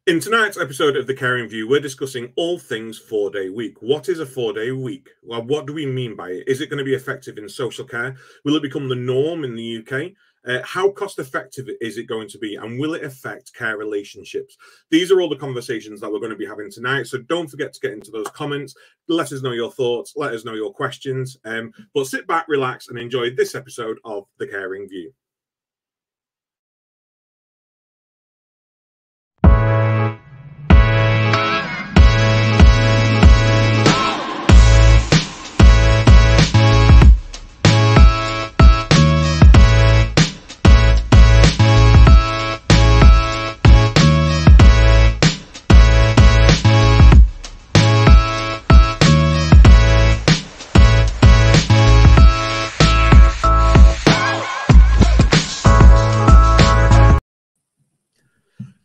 In tonight's episode of The Caring View, we're discussing all things 4-day week. What is a 4-day week? Well, what do we mean by it? Is it going to be effective in social care? Will it become the norm in the UK? How cost effective is it going to be? And will it affect care relationships? These are all the conversations that we're going to be having tonight. So don't forget to get into those comments. Let us know your thoughts. Let us know your questions. But sit back, relax, and enjoy this episode of The Caring View.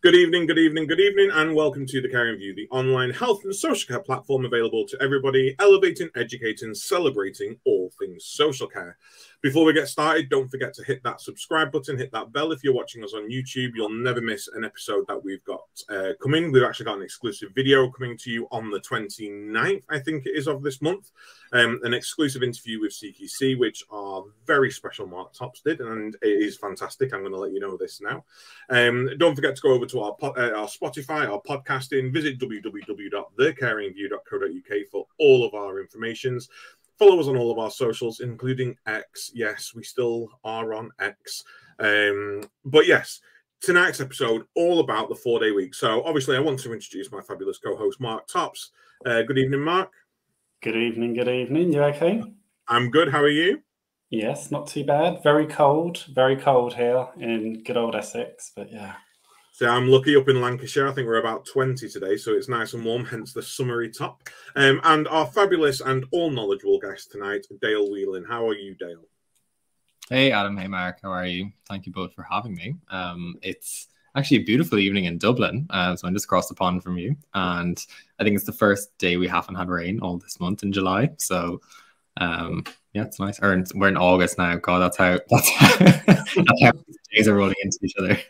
Good evening, and welcome to The Caring View, the online health and social care platform available to everybody, elevating, educating, celebrating all things social care. Before we get started, don't forget to hit that subscribe button, hit that bell. If you're watching us on YouTube, you'll never miss an episode that we've got coming. We've actually got an exclusive video coming to you on the 29th, I think it is, of this month. An exclusive interview with CQC, which our very special Mark Tops did, and it is fantastic. I'm going to let you know this now. Don't forget to go over to our Spotify, our podcasting. Visit www.thecaringview.co.uk for all of our informations. Follow us on all of our socials, including X. Yes, we still are on X. But yes, tonight's episode, all about the 4-day week. So obviously I want to introduce my fabulous co-host, Mark Tops. Good evening, Mark. Good evening. You okay? I'm good. How are you? Yes, not too bad. Very cold here in good old Essex, but yeah. So I'm lucky up in Lancashire. I think we're about 20 today, so it's nice and warm, hence the summery top. And our fabulous and all-knowledgeable guest tonight, Dale Whelan. How are you, Dale? Hey, Adam. Hey, Mark. How are you? Thank you both for having me. It's actually a beautiful evening in Dublin, so I'm just across the pond from you. And I think it's the first day we haven't had rain all this month in July. So, yeah, it's nice. We're in August now. God, that's how days are rolling into each other.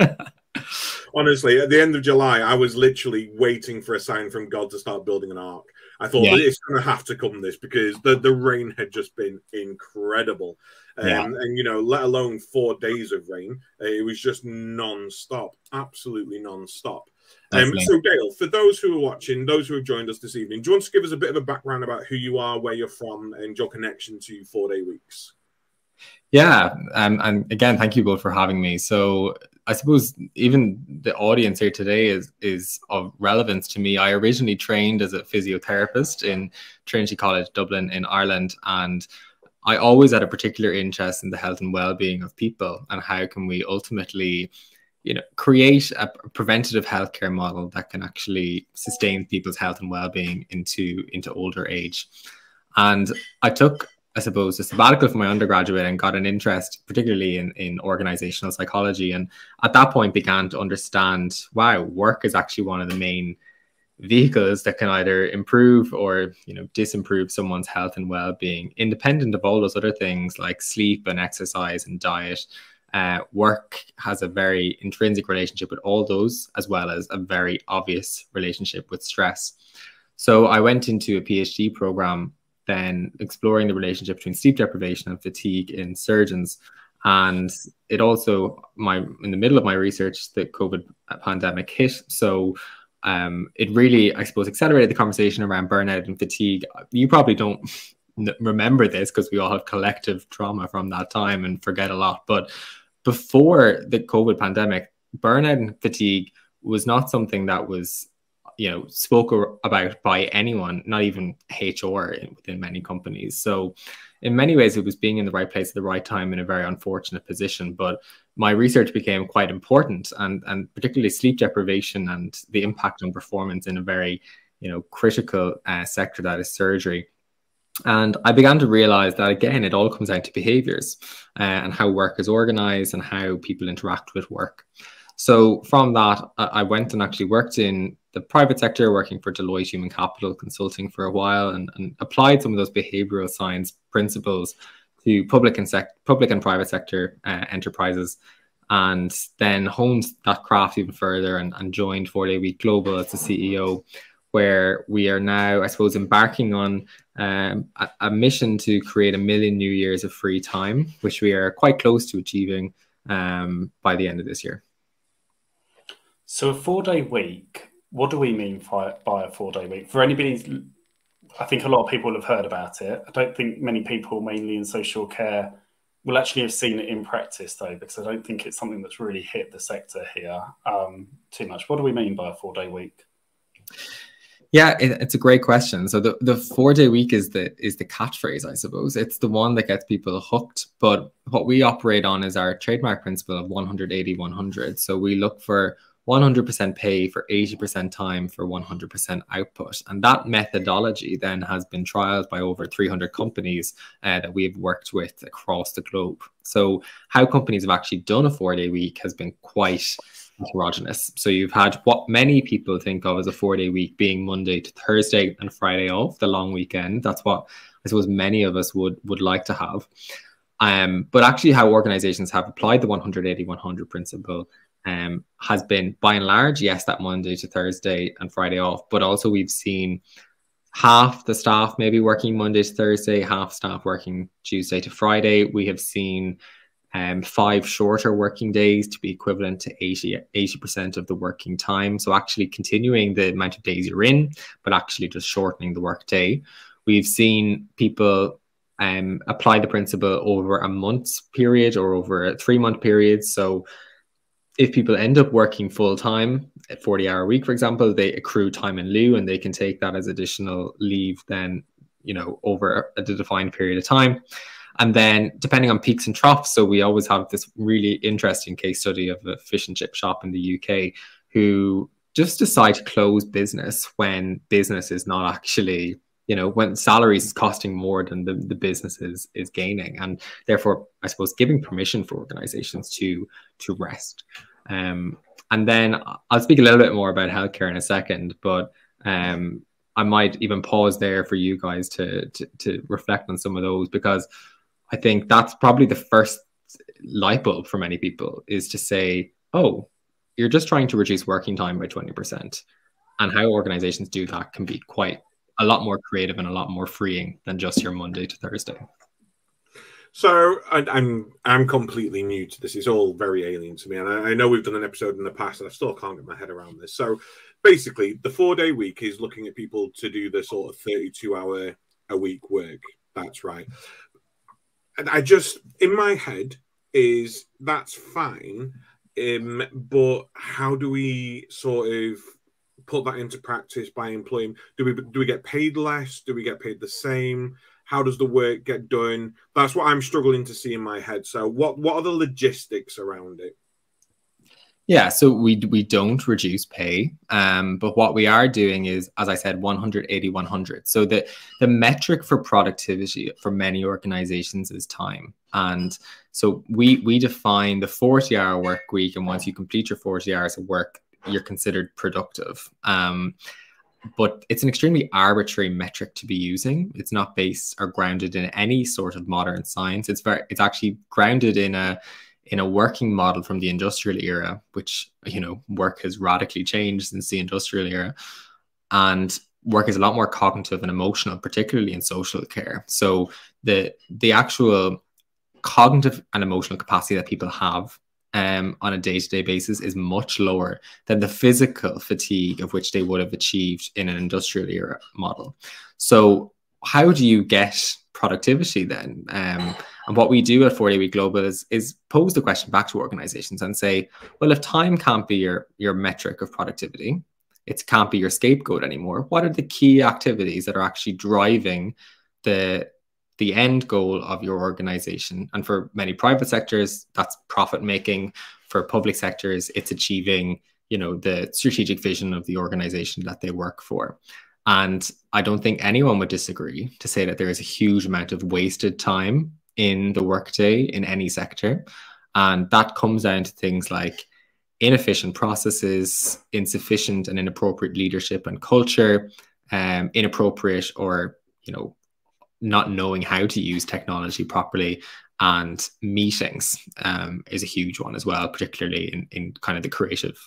Honestly, at the end of July, I was literally waiting for a sign from God to start building an ark. I thought it's going to have to come this, because the rain had just been incredible. And, you know, let alone 4 days of rain, it was just non-stop, absolutely non-stop. So, Dale, for those who are watching, those who have joined us this evening, do you want to give us a bit of a background about who you are, where you're from, and your connection to 4-day weeks? Yeah, and again, thank you both for having me. So I suppose even the audience here today is of relevance to me. I originally trained as a physiotherapist in Trinity College Dublin in Ireland, and I always had a particular interest in the health and well-being of people, and how can we ultimately, you know, create a preventative healthcare model that can actually sustain people's health and well-being into older age. And I took, I suppose, a sabbatical from my undergraduate and got an interest particularly in organizational psychology. And at that point began to understand, wow, work is actually one of the main vehicles that can either improve or, you know, disimprove someone's health and well-being, independent of all those other things like sleep and exercise and diet. Work has a very intrinsic relationship with all those, as well as a very obvious relationship with stress. So I went into a PhD program then exploring the relationship between sleep deprivation and fatigue in surgeons. And it also, in the middle of my research, the COVID pandemic hit. So it really, I suppose, accelerated the conversation around burnout and fatigue. You probably don't remember this because we all have collective trauma from that time and forget a lot. But before the COVID pandemic, burnout and fatigue was not something that was, you know, spoke about by anyone, not even HR within many companies. So in many ways, it was being in the right place at the right time in a very unfortunate position. But my research became quite important, and particularly sleep deprivation and the impact on performance in a very, you know, critical sector that is surgery. And I began to realize that, again, it all comes down to behaviors and how work is organized and how people interact with work. So from that, I went and actually worked in the private sector, working for Deloitte Human Capital Consulting for a while, and applied some of those behavioral science principles to public and private sector enterprises. and then honed that craft even further and joined 4-Day Week Global as the CEO, where we are now, I suppose, embarking on a mission to create 1 million new years of free time, which we are quite close to achieving by the end of this year. So a 4-day week, what do we mean by a 4-day week? For anybody, I think a lot of people have heard about it. I don't think many people, mainly in social care, will actually have seen it in practice, though, because I don't think it's something that's really hit the sector here too much. What do we mean by a 4-day week? Yeah, it's a great question. So the 4-day week is the catchphrase, I suppose. It's the one that gets people hooked. But what we operate on is our trademark principle of 180-100. So we look for 100% pay for 80% time for 100% output. And that methodology then has been trialed by over 300 companies that we've worked with across the globe. So how companies have actually done a 4-day week has been quite heterogeneous. So you've had what many people think of as a 4-day week being Monday to Thursday and Friday off, the long weekend. That's what I suppose many of us would like to have. But actually how organizations have applied the 180-100 principle has been, by and large, yes, that Monday to Thursday and Friday off, but also we've seen half the staff maybe working Monday to Thursday, half staff working Tuesday to Friday. We have seen 5 shorter working days to be equivalent to 80% of the working time. So actually continuing the amount of days you're in, but actually just shortening the work day. We've seen people apply the principle over a month's period or over a 3-month period. So if people end up working full time, a 40-hour week, for example, they accrue time in lieu and they can take that as additional leave then, you know, over a defined period of time. And then depending on peaks and troughs, so we always have this really interesting case study of a fish and chip shop in the UK who just decide to close business when business is not actually, you know, when salaries is costing more than the business is gaining. And therefore, I suppose, giving permission for organizations to rest. And then I'll speak a little bit more about healthcare in a second, but I might even pause there for you guys to reflect on some of those, because I think that's probably the first light bulb for many people, is to say, oh, you're just trying to reduce working time by 20%. And how organizations do that can be quite a lot more creative and a lot more freeing than just your Monday to Thursday. So I'm completely new to this. It's all very alien to me. And I know we've done an episode in the past and I still can't get my head around this. So basically, the 4-day week is looking at people to do the sort of 32-hour a week work. That's right. And I just, in my head, is that's fine. But how do we sort of put that into practice by employing? Do we get paid less? Do we get paid the same? How does the work get done? That's what I'm struggling to see in my head. So what are the logistics around it? Yeah, so we don't reduce pay, but what we are doing is, as I said, 180-100. So the metric for productivity for many organizations is time. And so we define the 40-hour work week, and once you complete your 40 hours of work, you're considered productive. But it's an extremely arbitrary metric to be using. It's not based or grounded in any sort of modern science. It's actually grounded in a working model from the industrial era, which, you know, work has radically changed since the industrial era. And work is a lot more cognitive and emotional, particularly in social care. So the actual cognitive and emotional capacity that people have on a day-to-day basis is much lower than the physical fatigue of which they would have achieved in an industrial era model. So how do you get productivity then? And what we do at 4-Day Week Global is pose the question back to organizations and say, well, if time can't be your metric of productivity, it can't be your scapegoat anymore, what are the key activities that are actually driving the end goal of your organization? And for many private sectors, that's profit making. For public sectors, it's achieving, you know, the strategic vision of the organization that they work for. And I don't think anyone would disagree to say that there is a huge amount of wasted time in the workday in any sector. And that comes down to things like inefficient processes, insufficient and inappropriate leadership and culture, inappropriate or, you know, not knowing how to use technology properly. And meetings is a huge one as well, particularly in kind of the creative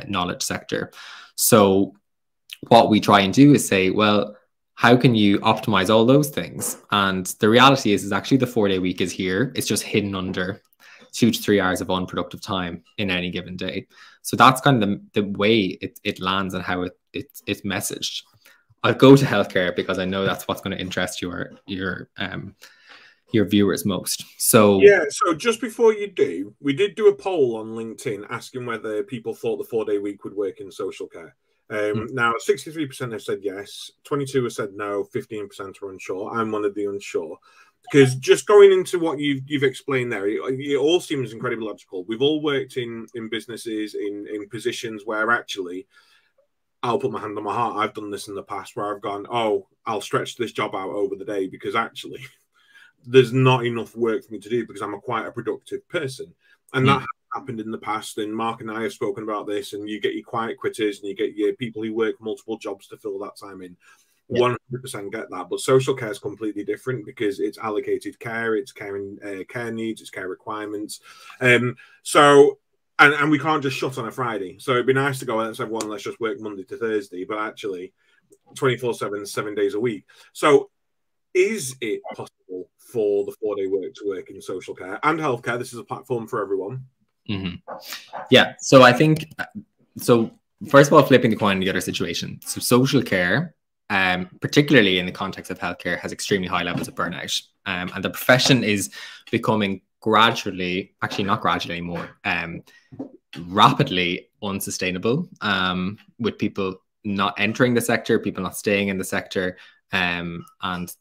knowledge sector. So what we try and do is say, well, how can you optimize all those things? And the reality is actually the 4-day week is here. It's just hidden under 2 to 3 hours of unproductive time in any given day. So that's kind of the way it lands and how it's messaged. I'll go to healthcare because I know that's what's going to interest your viewers most. So yeah, so just before you do, we did do a poll on LinkedIn asking whether people thought the 4-day week would work in social care. Now 63% have said yes, 22% have said no, 15% are unsure. I'm one of the unsure, because just going into what you've explained there, it all seems incredibly logical. We've all worked in businesses in positions where actually, I'll put my hand on my heart, I've done this in the past where I've gone, oh, I'll stretch this job out over the day because actually there's not enough work for me to do because I'm quite a productive person. And that happened in the past. And Mark and I have spoken about this, and you get your quiet quitters and you get your people who work multiple jobs to fill that time in. 100% get that. But social care is completely different because it's allocated care, it's care needs, it's care requirements. So we can't just shut on a Friday. So it'd be nice to go, let's everyone, let's just work Monday to Thursday, but actually 24/7, 7 days a week. So is it possible for the 4-day work to work in social care and healthcare? This is a platform for everyone. Yeah. So I think, so first of all, flipping the coin in the other situation. So social care, particularly in the context of healthcare, has extremely high levels of burnout. And the profession is becoming gradually, actually not gradually anymore, rapidly unsustainable, with people not entering the sector, people not staying in the sector. And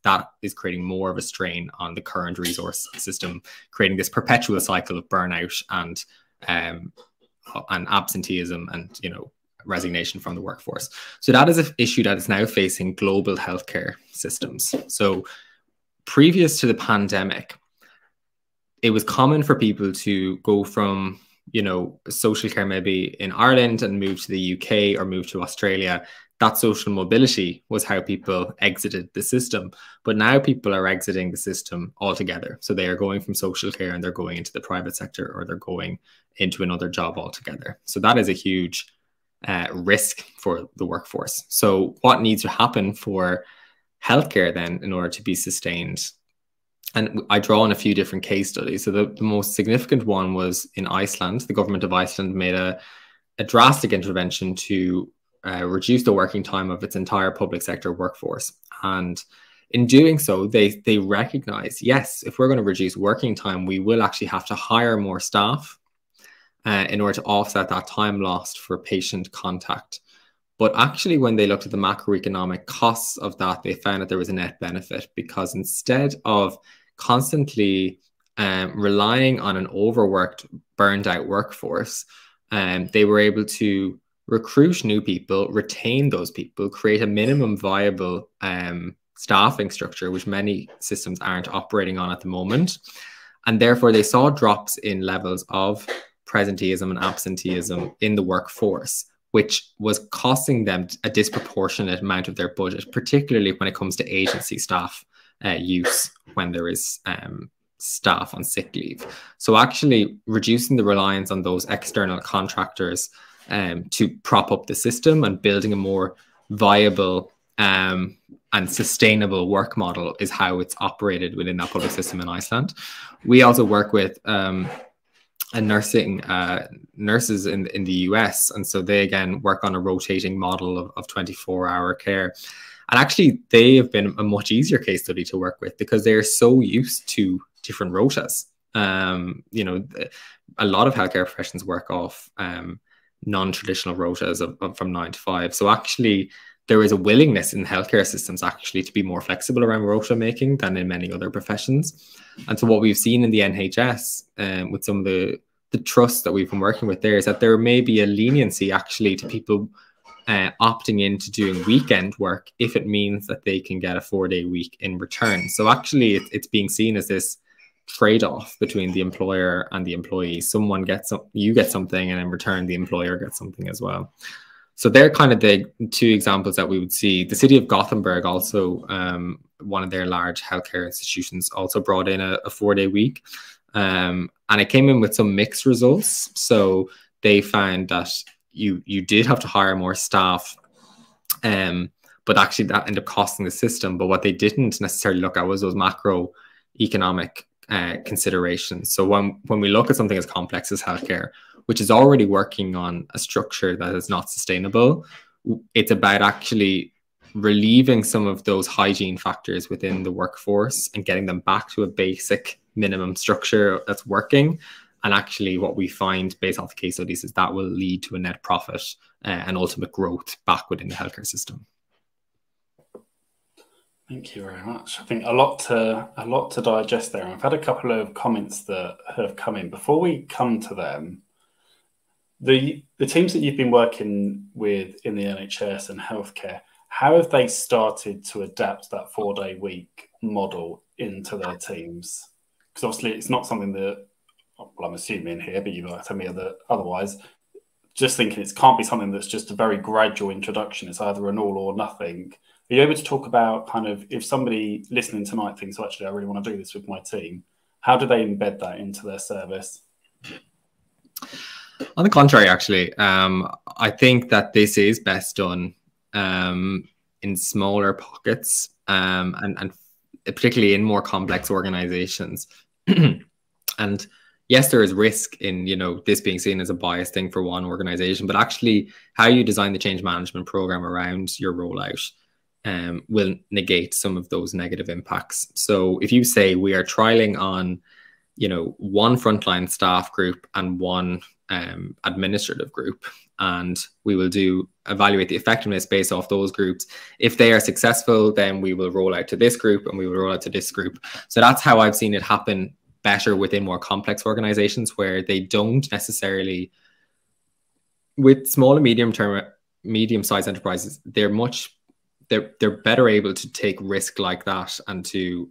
that is creating more of a strain on the current resource system, creating this perpetual cycle of burnout and absenteeism and, you know, resignation from the workforce. So that is an issue that is now facing global healthcare systems. So previous to the pandemic, it was common for people to go from, you know, social care maybe in Ireland and move to the UK or move to Australia. That social mobility was how people exited the system. But now people are exiting the system altogether. So they are going from social care and they're going into the private sector, or they're going into another job altogether. So that is a huge risk for the workforce. So what needs to happen for healthcare then in order to be sustained? And I draw on a few different case studies. So the most significant one was in Iceland. The government of Iceland made a drastic intervention to reduce the working time of its entire public sector workforce. And in doing so, they recognize, yes, if we're going to reduce working time, we will actually have to hire more staff in order to offset that time lost for patient contact. But actually, when they looked at the macroeconomic costs of that, they found that there was a net benefit, because instead of constantly relying on an overworked, burned out workforce, they were able to recruit new people, retain those people, create a minimum viable staffing structure, which many systems aren't operating on at the moment. And therefore, they saw drops in levels of presenteeism and absenteeism in the workforce, which was costing them a disproportionate amount of their budget, particularly when it comes to agency staff use when there is staff on sick leave. So actually reducing the reliance on those external contractors to prop up the system and building a more viable and sustainable work model is how it's operated within that public system in Iceland. We also work with nurses in the US, and so they again work on a rotating model of 24-hour care. And actually, they have been a much easier case study to work with because they are so used to different rotas. You know, a lot of healthcare professions work off non-traditional rotas from 9 to 5. So actually, there is a willingness in healthcare systems actually to be more flexible around rota making than in many other professions. And so what we've seen in the NHS with some of the trusts that we've been working with there is that there may be a leniency actually to people opting into doing weekend work if it means that they can get a 4-day week in return. So actually it's being seen as this trade-off between the employer and the employee. Someone gets you get something, and in return the employer gets something as well. So they're kind of the two examples that we would see. The city of Gothenburg also one of their large healthcare institutions also brought in a 4-day week. And it came in with some mixed results. So they found that you did have to hire more staff, but actually that ended up costing the system. But what they didn't necessarily look at was those macroeconomic considerations. So when we look at something as complex as healthcare, which is already working on a structure that is not sustainable, it's about actually relieving some of those hygiene factors within the workforce and getting them back to a basic minimum structure that's working. And actually what we find based off the case studies is that will lead to a net profit and ultimate growth back within the healthcare system. Thank you very much. I think a lot to digest there. I've had a couple of comments that have come in. Before we come to them, the teams that you've been working with in the NHS and healthcare, how have they started to adapt that 4-day week model into their teams? Because obviously it's not something that, well, I'm assuming here, but you might tell me otherwise, just thinking it can't be something that's just a very gradual introduction. It's either an all or nothing. Are you able to talk about kind of if somebody listening tonight thinks, oh, actually, I really want to do this with my team, how do they embed that into their service? On the contrary, actually, I think that this is best done in smaller pockets and particularly in more complex organizations. And yes, there is risk in, this being seen as a biased thing for one organization, but actually how you design the change management program around your rollout will negate some of those negative impacts. So if you say we are trialing on, one frontline staff group and one administrative group, and we will evaluate the effectiveness based off those groups. If they are successful, then we will roll out to this group and we will roll out to this group. So that's how I've seen it happen better within more complex organizations, where they don't necessarily, with small and medium-sized enterprises, they're better able to take risk like that and to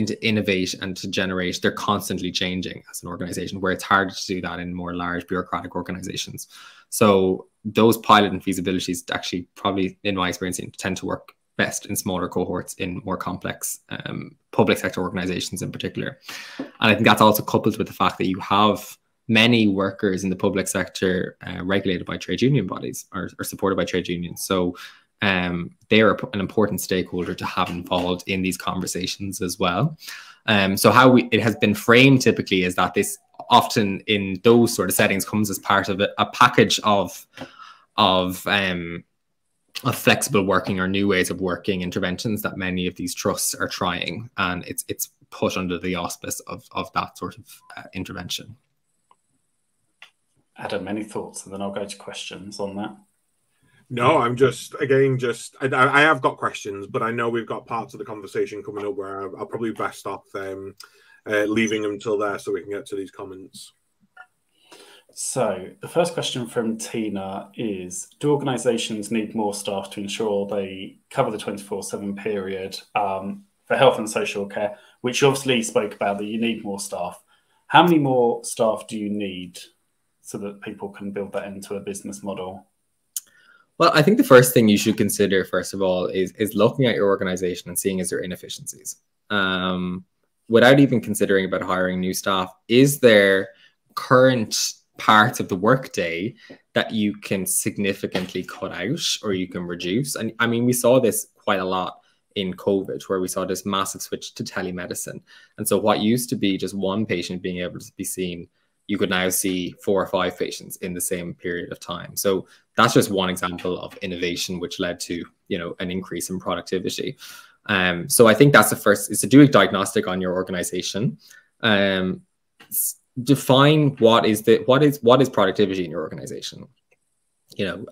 to innovate and to generate. They're constantly changing as an organization, where it's harder to do that in more large bureaucratic organizations. So those pilot and feasibilities actually probably, in my experience, tend to work best in smaller cohorts in more complex public sector organizations in particular. And I think that's also coupled with the fact that you have many workers in the public sector regulated by trade union bodies or supported by trade unions. So they are an important stakeholder to have involved in these conversations as well. So how it has been framed typically is that this often in those sort of settings comes as part of a package of flexible working or new ways of working interventions that many of these trusts are trying, and it's put under the auspice of that sort of intervention. Adam, any thoughts? And then I'll go to questions on that. No, I'm I have got questions, but I know we've got parts of the conversation coming up where I'll probably best off leaving them till there so we can get to these comments. So the first question from Tina is, do organisations need more staff to ensure they cover the 24/7 period for health and social care, which you obviously spoke about, that you need more staff. How many more staff do you need so that people can build that into a business model? Well, I think the first thing you should consider, first of all, is looking at your organization and seeing is there inefficiencies. Without even considering about hiring new staff, is there current parts of the workday that you can significantly cut out or you can reduce? And I mean, we saw this quite a lot in COVID, where we saw this massive switch to telemedicine. And so what used to be just one patient being able to be seen, you could now see 4 or 5 patients in the same period of time. So that's just one example of innovation, which led to, an increase in productivity. So I think that's the first, is to do a diagnostic on your organization. Define what is productivity in your organization,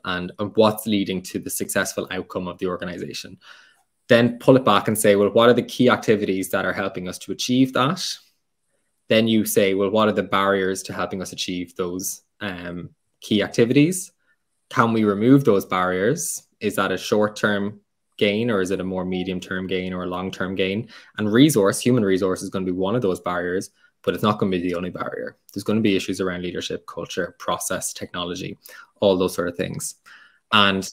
and what's leading to the successful outcome of the organization. Then pull it back and say, well, what are the key activities that are helping us to achieve that? Then you say, well, what are the barriers to helping us achieve those key activities? Can we remove those barriers? Is that a short-term gain, or is it a more medium-term gain or a long-term gain? And human resource is going to be one of those barriers, but it's not going to be the only barrier. There's going to be issues around leadership, culture, process, technology, all those sort of things. And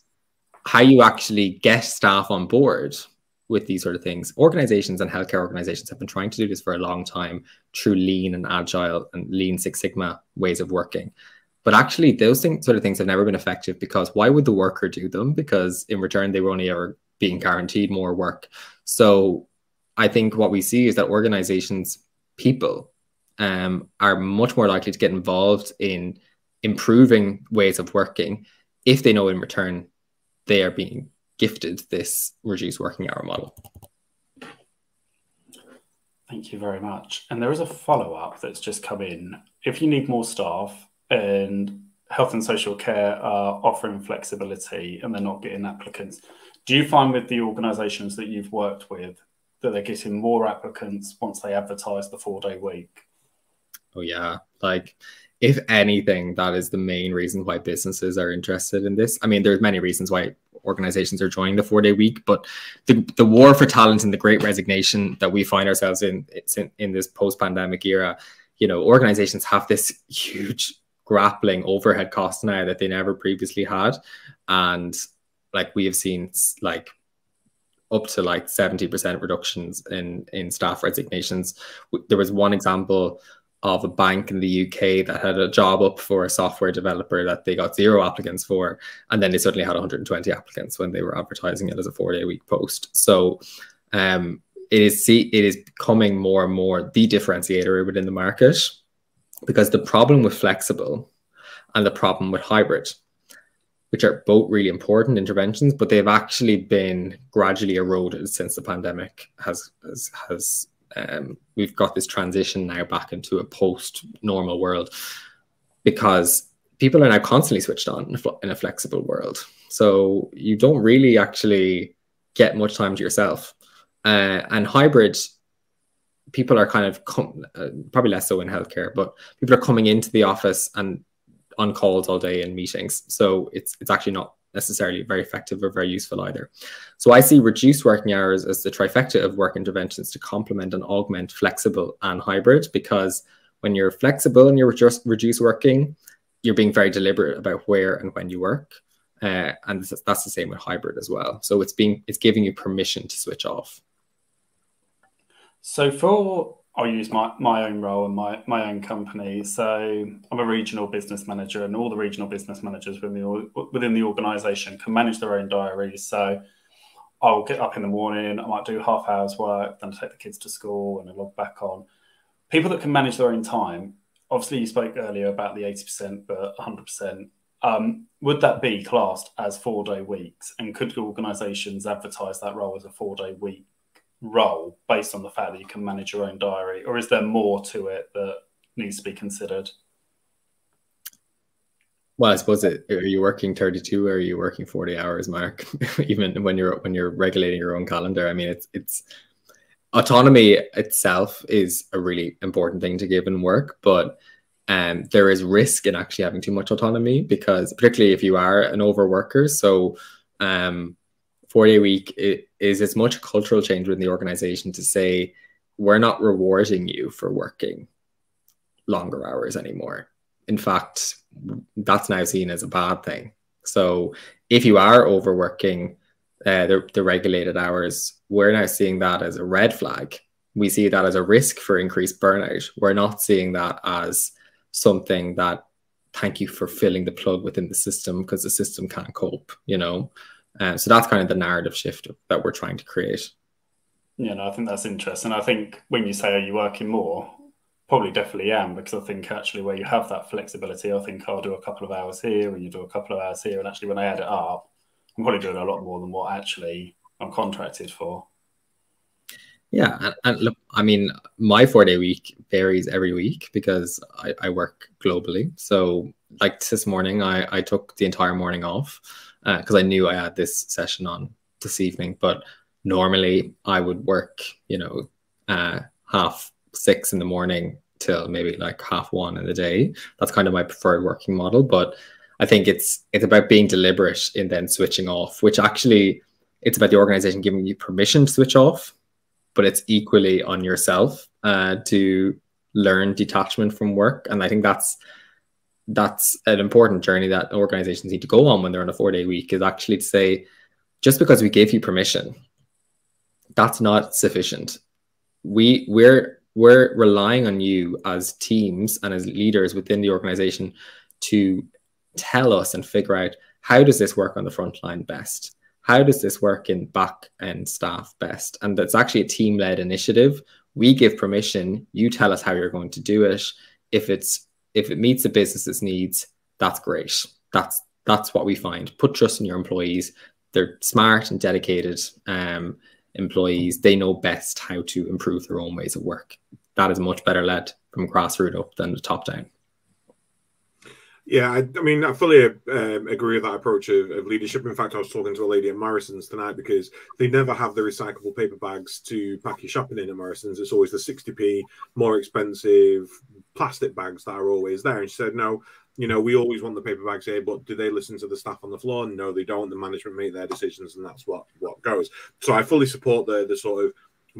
how you actually get staff on board with these sort of things. Organizations and healthcare organizations have been trying to do this for a long time through lean and agile and lean Six Sigma ways of working. But actually, those sort of things have never been effective, because why would the worker do them? Because in return, they were only ever being guaranteed more work. So I think what we see is that organizations, people, are much more likely to get involved in improving ways of working if they know in return they are being gifted this reduced working hour model. Thank you very much. And there is a follow-up that's just come in. If you need more staff and health and social care are offering flexibility and they're not getting applicants, do you find with the organisations that you've worked with that they're getting more applicants once they advertise the 4-day week? Oh yeah, like if anything, that is the main reason why businesses are interested in this. I mean, there's many reasons why organizations are joining the 4-day week, but the war for talent and the great resignation that we find ourselves in this post-pandemic era, you know, organizations have this huge grappling overhead cost now that they never previously had. And like we have seen like up to like 70% reductions in staff resignations. There was one example of a bank in the UK that had a job up for a software developer that they got 0 applicants for, and then they suddenly had 120 applicants when they were advertising it as a 4-day week post. So it is becoming more and more the differentiator within the market, because the problem with flexible and the problem with hybrid, which are both really important interventions, but they've actually been gradually eroded since the pandemic has we've got this transition now back into a post-normal world, because people are now constantly switched on in a flexible world. So you don't really actually get much time to yourself. And hybrid, people are kind of, probably less so in healthcare, but people are coming into the office and on calls all day in meetings. So it's actually not necessarily very effective or very useful either. So I see reduced working hours as the trifecta of work interventions to complement and augment flexible and hybrid, because when you're flexible and you're just reduced working, you're being very deliberate about where and when you work. And that's the same with hybrid as well. So it's giving you permission to switch off. So I'll use my own role and my own company. So I'm a regional business manager, and all the regional business managers within the organisation can manage their own diaries. So I'll get up in the morning, I might do half hour's work, then take the kids to school and I log back on. People that can manage their own time, obviously you spoke earlier about the 80%, but 100%. Would that be classed as 4-day weeks? And could organisations advertise that role as a 4-day week role based on the fact that you can manage your own diary, or is there more to it that needs to be considered? Well, I suppose are you working 32 or are you working 40 hours, Mark? Even when you're regulating your own calendar. I mean, it's autonomy itself is a really important thing to give in work, but there is risk in actually having too much autonomy, because particularly if you are an overworker. So 4-day week is as much a cultural change within the organization to say, we're not rewarding you for working longer hours anymore. In fact, that's now seen as a bad thing. So if you are overworking the regulated hours, we're now seeing that as a red flag. We see that as a risk for increased burnout. We're not seeing that as something that, thank you for filling the plug within the system because the system can't cope, you know? So that's kind of the narrative shift that we're trying to create. Yeah, no, I think that's interesting. I think when you say, are you working more? Probably definitely am, because I think actually where you have that flexibility, I think I'll do a couple of hours here and you do a couple of hours here. And actually when I add it up, I'm probably doing a lot more than what actually I'm contracted for. Yeah, and look, I mean, my 4-day week varies every week because I work globally. So like this morning, I took the entire morning off because I knew I had this session on this evening. But normally I would work, 6:30 in the morning till maybe like 1:30 in the day. That's kind of my preferred working model. But I think it's about being deliberate in then switching off, which actually it's about the organization giving you permission to switch off, but it's equally on yourself to learn detachment from work. And I think that's an important journey that organizations need to go on when they're on a 4-day week, is actually to say, just because we gave you permission that's not sufficient. We're relying on you as teams and as leaders within the organization to tell us and figure out, how does this work on the front line best? How does this work in back end staff best? And that's actually a team-led initiative. We give permission, you tell us how you're going to do it. If it meets the business's needs, that's great. That's what we find. Put trust in your employees. They're smart and dedicated employees. They know best how to improve their own ways of work. That is much better led from grassroots up than the top down. Yeah, I mean, I fully agree with that approach of leadership. In fact, I was talking to a lady at Morrison's tonight because they never have the recyclable paper bags to pack your shopping in at Morrison's. It's always the 60p more expensive plastic bags that are always there. And she said, no, we always want the paper bags here, but do they listen to the staff on the floor? No, they don't. The management make their decisions, and that's what goes. So I fully support the sort of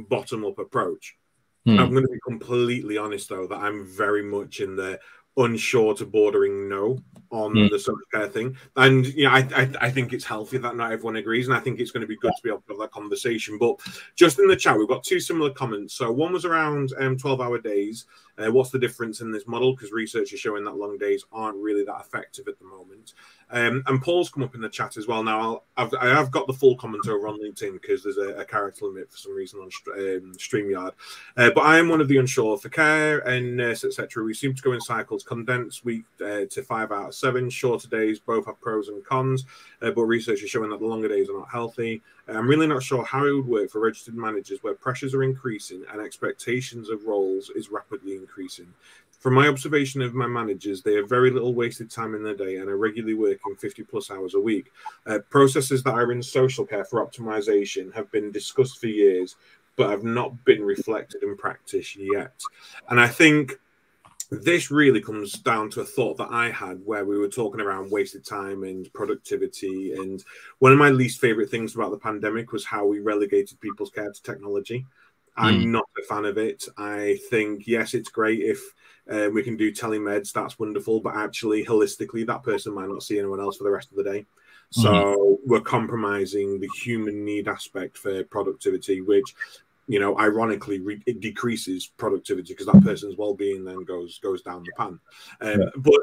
bottom-up approach. I'm going to be completely honest, though, that I'm very much in the unsure to bordering no on the social care thing. And I think it's healthy that not everyone agrees, and I think it's going to be good to be able to have that conversation. But just in the chat, we've got two similar comments. So one was around 12-hour days. What's the difference in this model? Because research is showing that long days aren't really that effective at the moment. And Paul's come up in the chat as well. Now, I have got the full comment over on LinkedIn because there's a character limit for some reason on StreamYard. But I am one of the unsure. For care and nurse, etc., we seem to go in cycles. Condensed week to 5 out of 7. Shorter days both have pros and cons. But research is showing that the longer days are not healthy. I'm really not sure how it would work for registered managers where pressures are increasing and expectations of roles is rapidly increasing. From my observation of my managers, they have very little wasted time in their day and are regularly working 50+ hours a week. Processes that are in social care for optimization have been discussed for years, but have not been reflected in practice yet. And I think this really comes down to a thought that I had where we were talking around wasted time and productivity. And one of my least favorite things about the pandemic was how we relegated people's care to technology. I'm not a fan of it. I think, yes, it's great if we can do telemeds, that's wonderful, but actually, holistically, that person might not see anyone else for the rest of the day. So we're compromising the human need aspect for productivity, which, ironically, it decreases productivity because that person's well-being then goes down the pan. But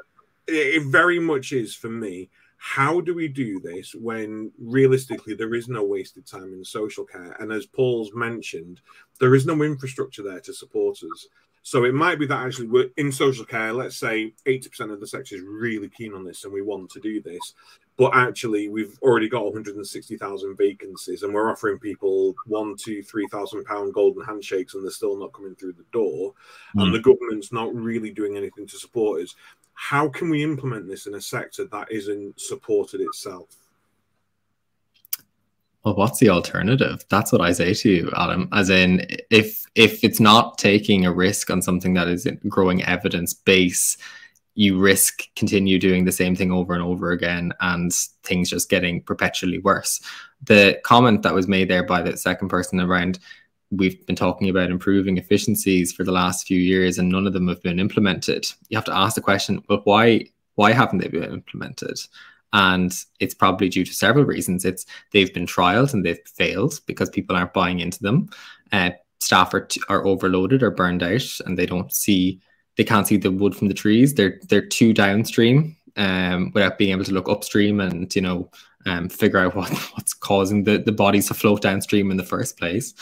it very much is, for me, how do we do this when realistically there is no wasted time in social care? And as Paul's mentioned, there is no infrastructure there to support us. So it might be that actually we're in social care, let's say 80% of the sector is really keen on this and we want to do this. But actually we've already got 160,000 vacancies and we're offering people £1,000 to £3,000 golden handshakes and they're still not coming through the door. And the government's not really doing anything to support us. How can we implement this in a sector that isn't supported itself? Well, what's the alternative? That's what I say to you, Adam. As in, if it's not taking a risk on something that is growing evidence base, you risk continue doing the same thing over and over again and things just getting perpetually worse. The comment that was made there by the second person around, we've been talking about improving efficiencies for the last few years and none of them have been implemented. You have to ask the question, well, why haven't they been implemented? And it's probably due to several reasons. They've been trialed and they've failed because people aren't buying into them. Staff are overloaded or burned out and they can't see the wood from the trees. They're too downstream without being able to look upstream and figure out what's causing the bodies to float downstream in the first place.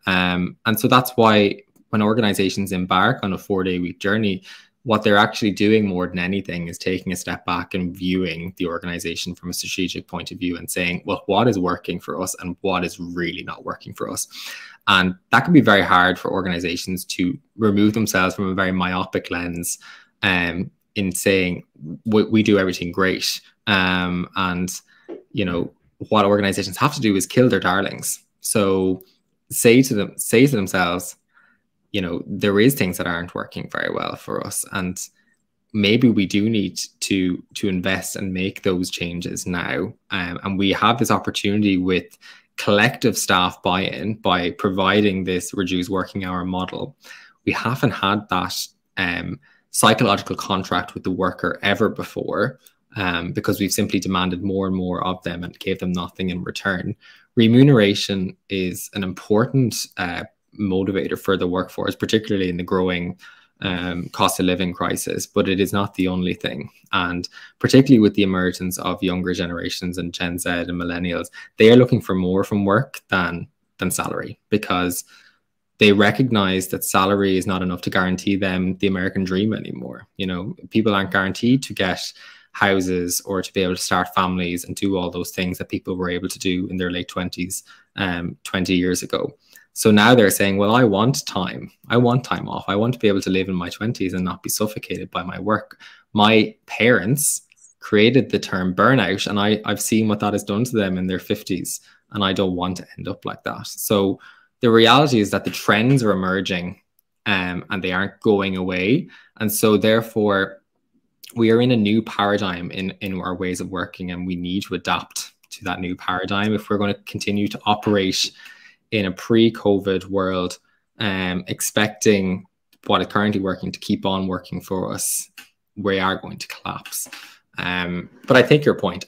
And so that's why when organizations embark on a 4-day week journey, what they're actually doing more than anything is taking a step back and viewing the organization from a strategic point of view and saying, well, what is working for us and what is really not working for us? And that can be very hard for organizations to remove themselves from a very myopic lens in saying, we do everything great. And, what organizations have to do is kill their darlings. So say to themselves, there is things that aren't working very well for us. And maybe we do need to invest and make those changes now. And we have this opportunity with collective staff buy-in by providing this reduced working hour model. We haven't had that psychological contract with the worker ever before because we've simply demanded more and more of them and gave them nothing in return. remuneration is an important motivator for the workforce, particularly in the growing cost of living crisis, but it is not the only thing. And particularly with the emergence of younger generations and Gen Z and millennials, they are looking for more from work than salary, because they recognize that salary is not enough to guarantee them the American dream anymore. You know, people aren't guaranteed to get houses or to be able to start families and do all those things that people were able to do in their late 20s 20 years ago. So now they're saying, well, I want time. I want time off. I want to be able to live in my 20s and not be suffocated by my work. My parents created the term burnout, and I've seen what that has done to them in their 50s, and I don't want to end up like that. So the reality is that the trends are emerging and they aren't going away. And so therefore, we are in a new paradigm in our ways of working, and we need to adapt to that new paradigm if we're going to continue to operate in a pre-COVID world, expecting what is currently working to keep on working for us. We are going to collapse. But I take your point.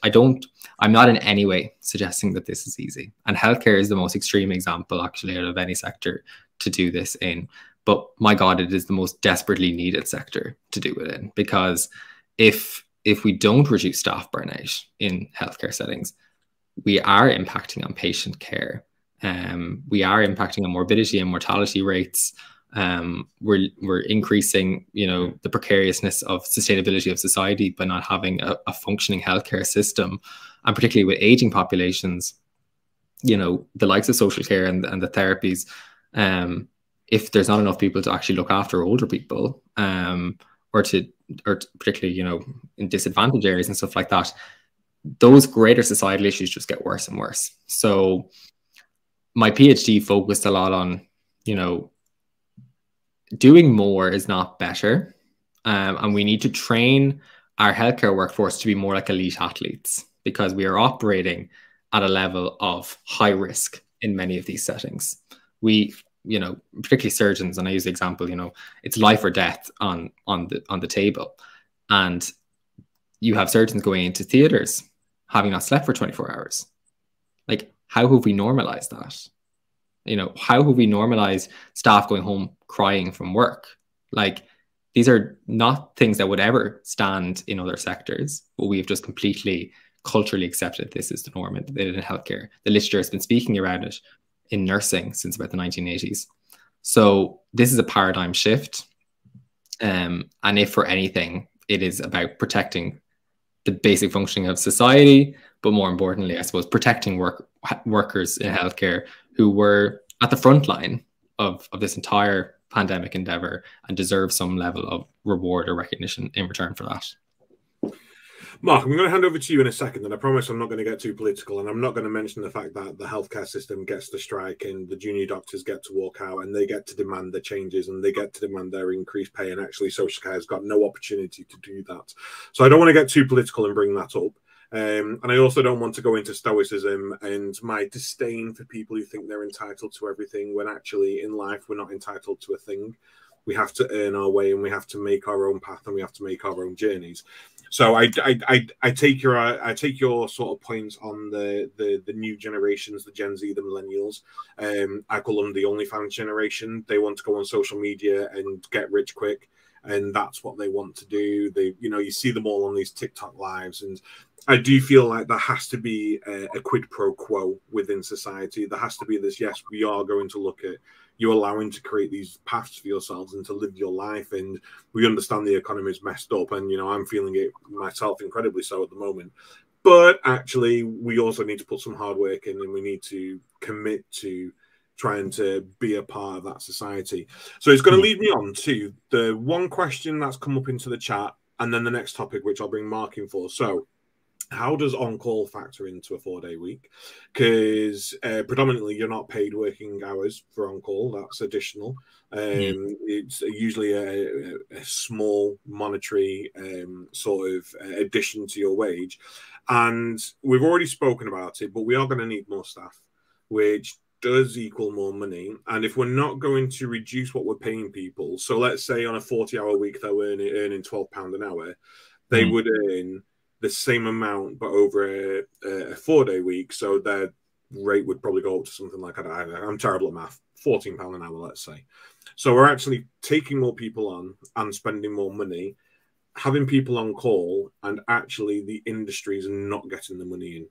I'm not in any way suggesting that this is easy. And healthcare is the most extreme example, actually, out of any sector to do this in. But my God, it is the most desperately needed sector to do it in, because if we don't reduce staff burnout in healthcare settings, we are impacting on patient care. We are impacting on morbidity and mortality rates. We're increasing, the precariousness of sustainability of society by not having a functioning healthcare system, and particularly with aging populations, the likes of social care and the therapies. If there's not enough people to actually look after older people, or particularly, in disadvantaged areas and stuff like that, those greater societal issues just get worse and worse. So my PhD focused a lot on, doing more is not better. And we need to train our healthcare workforce to be more like elite athletes, because we are operating at a level of high risk in many of these settings. We, particularly surgeons, and I use the example, it's life or death on the table. And you have surgeons going into theaters having not slept for 24 hours. Like, how have we normalized that? How have we normalized staff going home crying from work? Like, these are not things that would ever stand in other sectors, but we've just completely culturally accepted this is the norm in healthcare. The literature has been speaking around it in nursing since about the 1980s. So this is a paradigm shift. And if for anything, it is about protecting the basic functioning of society, but more importantly, I suppose, protecting workers in healthcare who were at the front line of this entire pandemic endeavor and deserve some level of reward or recognition in return for that. Mark, I'm going to hand over to you in a second, and I promise I'm not going to get too political, and I'm not going to mention the fact that the healthcare system gets to strike and the junior doctors get to walk out and they get to demand the changes and they get to demand their increased pay, and actually social care has got no opportunity to do that. So I don't want to get too political and bring that up. And I also don't want to go into stoicism and my disdain for people who think they're entitled to everything, when actually in life we're not entitled to a thing. We have to earn our way, and we have to make our own path, and we have to make our own journeys. So I take your sort of points on the new generations, the Gen Z, the millennials. I call them the OnlyFans generation. They want to go on social media and get rich quick, and that's what they want to do. They, you see them all on these TikTok lives, and I do feel like there has to be a quid pro quo within society. There has to be this, yes, we are going to look at you allowing to create these paths for yourselves and to live your life. And we understand the economy is messed up, and, I'm feeling it myself incredibly so at the moment. But actually, we also need to put some hard work in, and we need to commit to trying to be a part of that society. So it's going to lead me on to the one question that's come up into the chat, and then the next topic, which I'll bring Mark in for. So how does on-call factor into a 4-day week? Because predominantly you're not paid working hours for on-call. That's additional. It's usually a small monetary sort of addition to your wage. And we've already spoken about it, but we are going to need more staff, which does equal more money. And if we're not going to reduce what we're paying people, so let's say on a 40-hour week they're earning £12 an hour, they would earn the same amount but over a 4-day week. So they're rate would probably go up to something like, I'm terrible at math, £14 an hour, let's say. So we're actually taking more people on and spending more money, having people on call, and actually the industry is not getting the money in.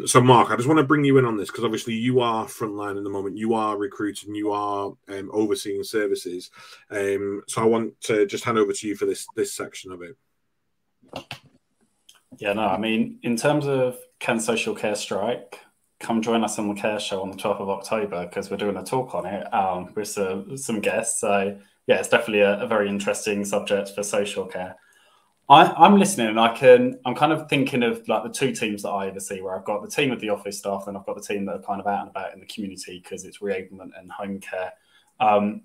So Mark, I just want to bring you in on this, because obviously you are frontline at the moment, you are recruiting, you are overseeing services. So I want to just hand over to you for this section of it. Yeah, no, I mean, in terms of can social care strike, come join us on the Care Show on the 12th of October, because we're doing a talk on it with some guests. So yeah, it's definitely a very interesting subject for social care. I'm listening, and I'm kind of thinking of like the two teams that I oversee, where I've got the team of the office staff, and I've got the team that are kind of out and about in the community, because it's reablement and home care. And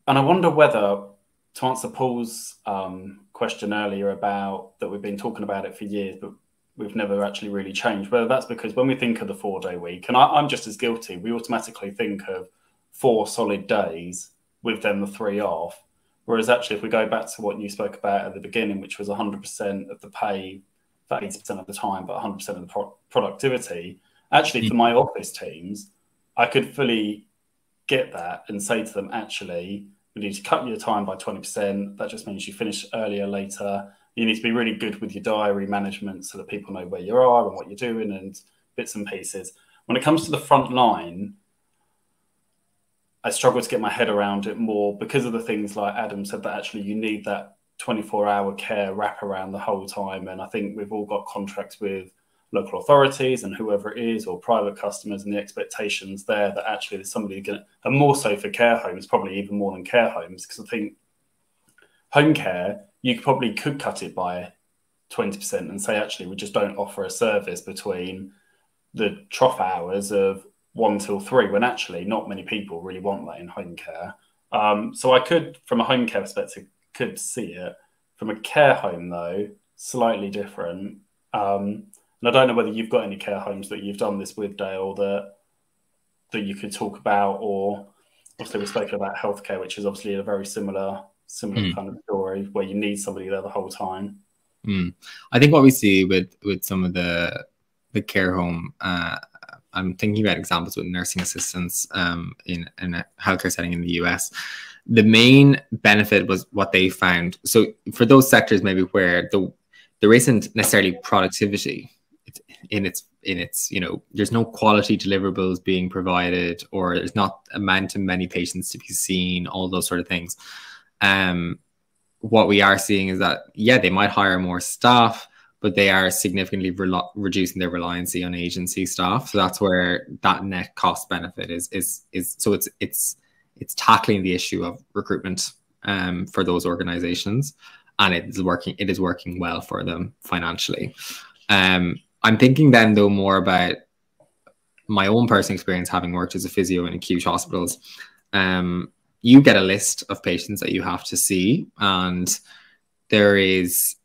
I wonder whether, to answer Paul's question earlier about that we've been talking about it for years, but we've never actually really changed, whether that's because when we think of the 4-day week, and I'm just as guilty, we automatically think of 4 solid days with then the 3 off. Whereas actually, if we go back to what you spoke about at the beginning, which was 100% of the pay for 80% of the time, but 100% of the productivity, actually for my office teams, I could fully get that and say to them, actually, we need to cut your time by 20%. That just means you finish earlier, later. You need to be really good with your diary management so that people know where you are and what you're doing and bits and pieces. When it comes to the front line, I struggle to get my head around it more because of the things like Adam said, that actually you need that 24-hour care wrap around the whole time. And I think we've all got contracts with local authorities and whoever it is, or private customers, and the expectations there that actually there's somebody going to, and more so for care homes, probably even more than care homes, because I think home care, you probably could cut it by 20% and say, actually, we just don't offer a service between the trough hours of 1 till 3, when actually not many people really want that in home care. So I could, from a home care perspective, could see it. From a care home, though, slightly different. And I don't know whether you've got any care homes that you've done this with, Dale, that you could talk about, or obviously we've spoken about healthcare, which is obviously a very similar kind of story, where you need somebody there the whole time. I think what we see with some of the care home, I'm thinking about examples with nursing assistants in a healthcare setting in the US. The main benefit was what they found. So for those sectors maybe where there isn't necessarily productivity in its there's no quality deliverables being provided, or there's not amount of many patients to be seen, all those sort of things. What we are seeing is that, yeah, they might hire more staff, but they are significantly reducing their reliance on agency staff. So that's where that net cost benefit is. So it's tackling the issue of recruitment for those organizations, and it is working well for them financially. I'm thinking then though more about my own personal experience, having worked as a physio in acute hospitals. You get a list of patients that you have to see, and there is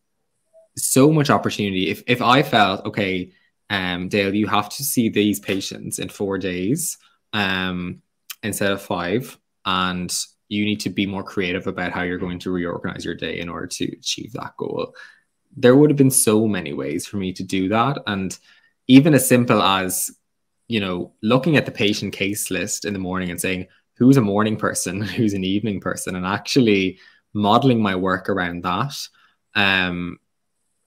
so much opportunity. If I felt, okay, Dale, you have to see these patients in 4 days instead of 5, and you need to be more creative about how you're going to reorganize your day in order to achieve that goal. There would have been so many ways for me to do that. And even as simple as, looking at the patient case list in the morning and saying, who's a morning person, who's an evening person, and actually modeling my work around that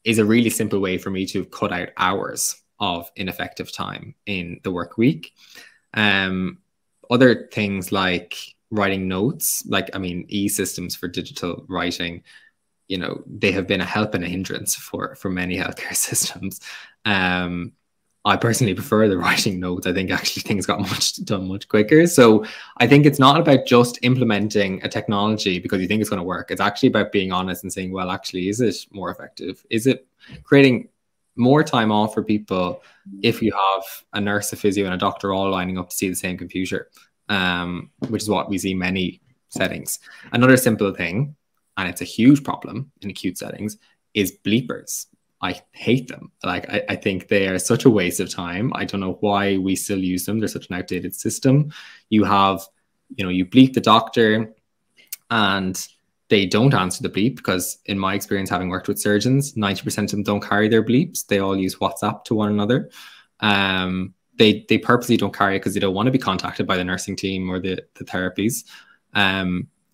is a really simple way for me to cut out hours of ineffective time in the work week. Other things like writing notes, e-systems for digital writing, they have been a help and a hindrance for many healthcare systems. I personally prefer the writing notes. I think actually things got done much quicker. So I think it's not about just implementing a technology because you think it's going to work. It's actually about being honest and saying, well, actually, is it more effective? Is it creating more time off for people if you have a nurse, a physio, and a doctor all lining up to see the same computer, which is what we see in many settings. Another simple thing, and it's a huge problem in acute settings, is bleepers. I hate them. I think they are such a waste of time. I don't know why we still use them. They're such an outdated system. You have, you bleep the doctor and they don't answer the bleep because, in my experience, having worked with surgeons, 90% of them don't carry their bleeps. They all use WhatsApp to one another. They purposely don't carry it because they don't want to be contacted by the nursing team or the therapies.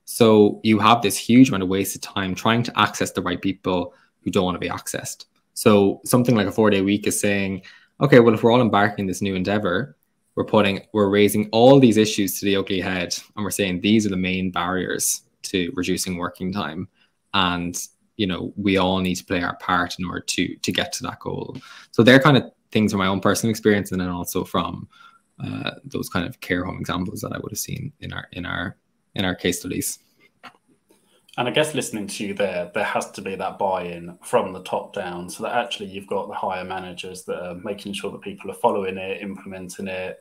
So you have this huge amount of wasted time trying to access the right people who don't want to be accessed. So something like a 4-day week is saying, okay, well, if we're all embarking this new endeavor, we're raising all these issues to the ugly head, and we're saying these are the main barriers to reducing working time. And, you know, we all need to play our part in order to get to that goal. So they're kind of things from my own personal experience, and then also from those kind of care home examples that I would have seen in our case studies. And I guess listening to you there has to be that buy-in from the top down, so that actually you've got the higher managers that are making sure that people are following it, implementing it,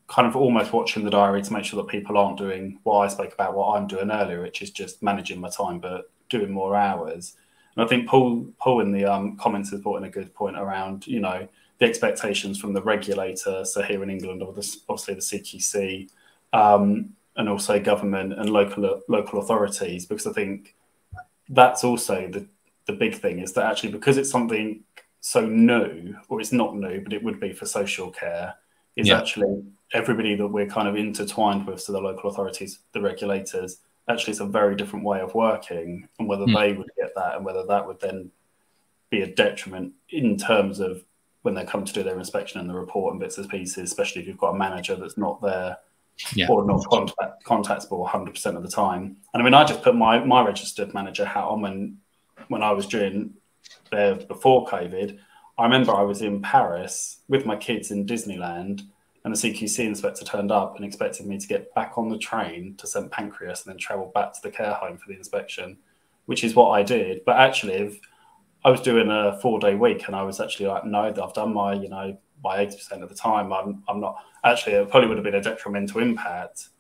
kind of almost watching the diary to make sure that people aren't doing what I spoke about, what I'm doing earlier, which is just managing my time, but doing more hours. And I think Paul in the comments has brought in a good point around, you know, the expectations from the regulator. So here in England, obviously the CQC, and also government and local authorities, because I think that's also the big thing, is that actually because it's something so new, or it's not new, but it would be for social care, is actually everybody that we're kind of intertwined with, so the local authorities, the regulators, actually it's a very different way of working, and whether they would get that and whether that would then be a detriment in terms of when they come to do their inspection and the report and bits and pieces, especially if you've got a manager that's not there or not contactable 100% of the time. And I mean, I just put my registered manager hat on when I was doing there before COVID. I remember I was in Paris with my kids in Disneyland, and the CQC inspector turned up and expected me to get back on the train to St Pancras and then travel back to the care home for the inspection, which is what I did. But actually, if I was doing a 4-day week and I was actually like, no, I've done my, you know, by 80% of the time, I'm not. Actually, it probably would have been a detrimental impact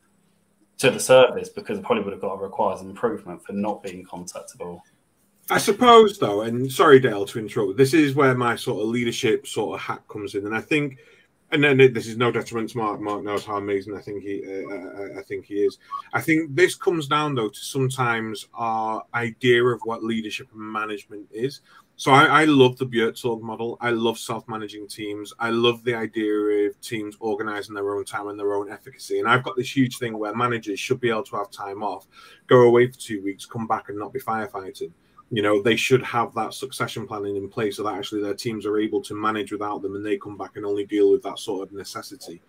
to the service, because it probably would have got a requires improvement for not being contactable. I suppose, though, and sorry, Dale, to interrupt, this is where my sort of leadership sort of hat comes in, and I think, and then this is no detriment to Mark. Mark knows how amazing I think he is. I think this comes down, though, to sometimes our idea of what leadership and management is. So I love the Bjertzorg model. I love self-managing teams. I love the idea of teams organizing their own time and their own efficacy. And I've got this huge thing where managers should be able to have time off, go away for 2 weeks, come back and not be firefighting. You know, they should have that succession planning in place so that actually their teams are able to manage without them, and they come back and only deal with that sort of necessity.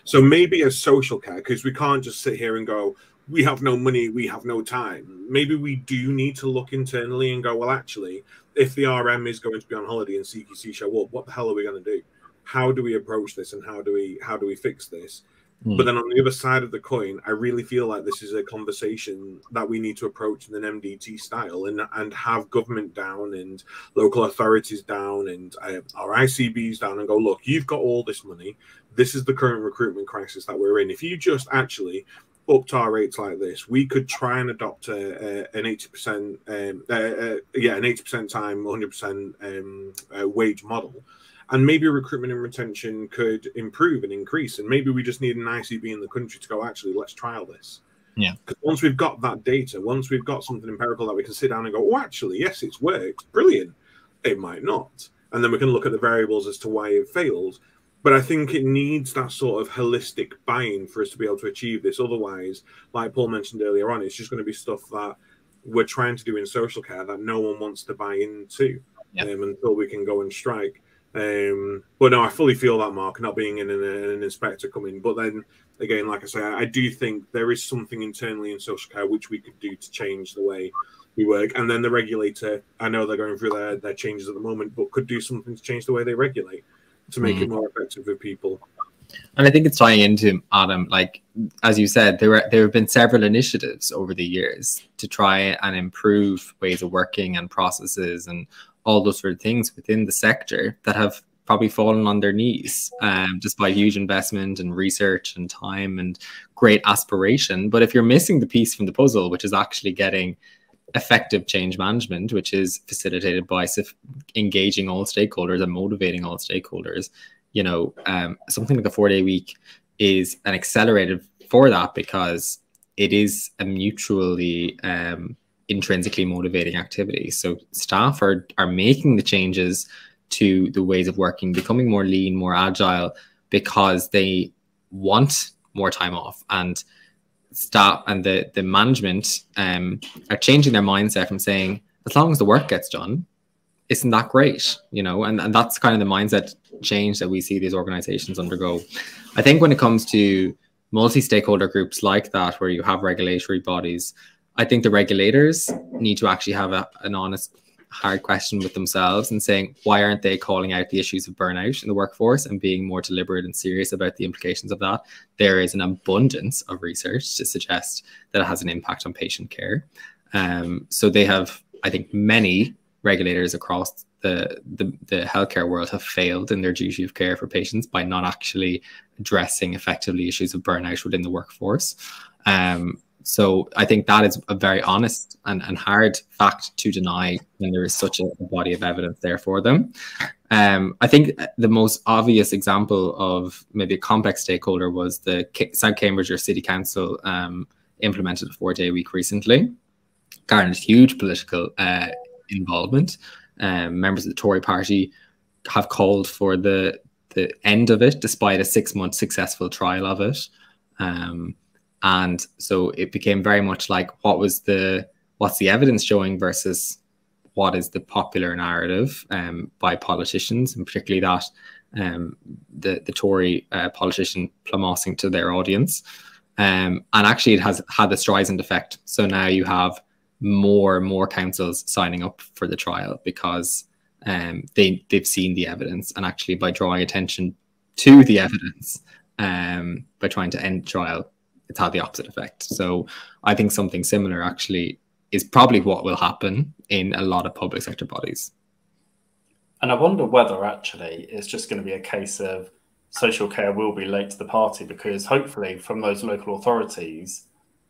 So maybe as social care, because we can't just sit here and go, we have no money, we have no time. Maybe we do need to look internally and go, well, actually, if the RM is going to be on holiday and CQC show up, what the hell are we going to do? How do we approach this, and how do we fix this? But then on the other side of the coin, I really feel like this is a conversation that we need to approach in an MDT style, and have government down and local authorities down and our ICBs down and go, look, you've got all this money. This is the current recruitment crisis that we're in. If you just actually upped our rates like this, we could try and adopt an 80% an 80% time, 100% wage model. And maybe recruitment and retention could improve and increase. And maybe we just need an ICB in the country to go, actually, let's trial this. Yeah. Because once we've got that data, once we've got something empirical that we can sit down and go, oh, actually, yes, it's worked. Brilliant. It might not. And then we can look at the variables as to why it failed. But I think it needs that sort of holistic buy-in for us to be able to achieve this. Otherwise, like Paul mentioned earlier on, it's just going to be stuff that we're trying to do in social care that no one wants to buy into until we can go and strike. But no, I fully feel that, Mark, not being in an inspector coming. But then again, like I say, I do think there is something internally in social care which we could do to change the way we work. And then the regulator, I know they're going through their changes at the moment, but could do something to change the way they regulate to make it more effective with people. And I think it's tying into, Adam, like, as you said, there have been several initiatives over the years to try and improve ways of working and processes and all those sort of things within the sector that have probably fallen on their knees, just by huge investment and research and time and great aspiration. But if you're missing the piece from the puzzle, which is actually getting effective change management, which is facilitated by engaging all stakeholders and motivating all stakeholders, you know, something like a 4-day week is an accelerator for that, because it is a mutually intrinsically motivating activity. So staff are making the changes to the ways of working, becoming more lean, more agile, because they want more time off, and staff and the management are changing their mindset from saying, as long as the work gets done, isn't that great? You know, and that's kind of the mindset change that we see these organizations undergo. I think when it comes to multi-stakeholder groups like that, where you have regulatory bodies, I think the regulators need to actually have an honest, hard question with themselves and saying, why aren't they calling out the issues of burnout in the workforce and being more deliberate and serious about the implications of that? There is an abundance of research to suggest that it has an impact on patient care. So they have, I think, many regulators across the healthcare world have failed in their duty of care for patients by not actually addressing effectively issues of burnout within the workforce. So I think that is a very honest and hard fact to deny when there is such a body of evidence there for them. I think the most obvious example of maybe a complex stakeholder was the South Cambridgeshire City Council implemented a 4-day week recently, garnered huge political involvement. Members of the Tory party have called for the end of it, despite a 6-month successful trial of it. And so it became very much like, what's the evidence showing versus what is the popular narrative by politicians, and particularly that the Tory politician plumossing to their audience. And actually it has had the Streisand effect. So now you have more and more councils signing up for the trial because they've seen the evidence, and actually by drawing attention to the evidence, by trying to end the trial, it's had the opposite effect. So I think something similar actually is probably what will happen in a lot of public sector bodies. And I wonder whether actually it's just going to be a case of social care will be late to the party, because hopefully from those local authorities,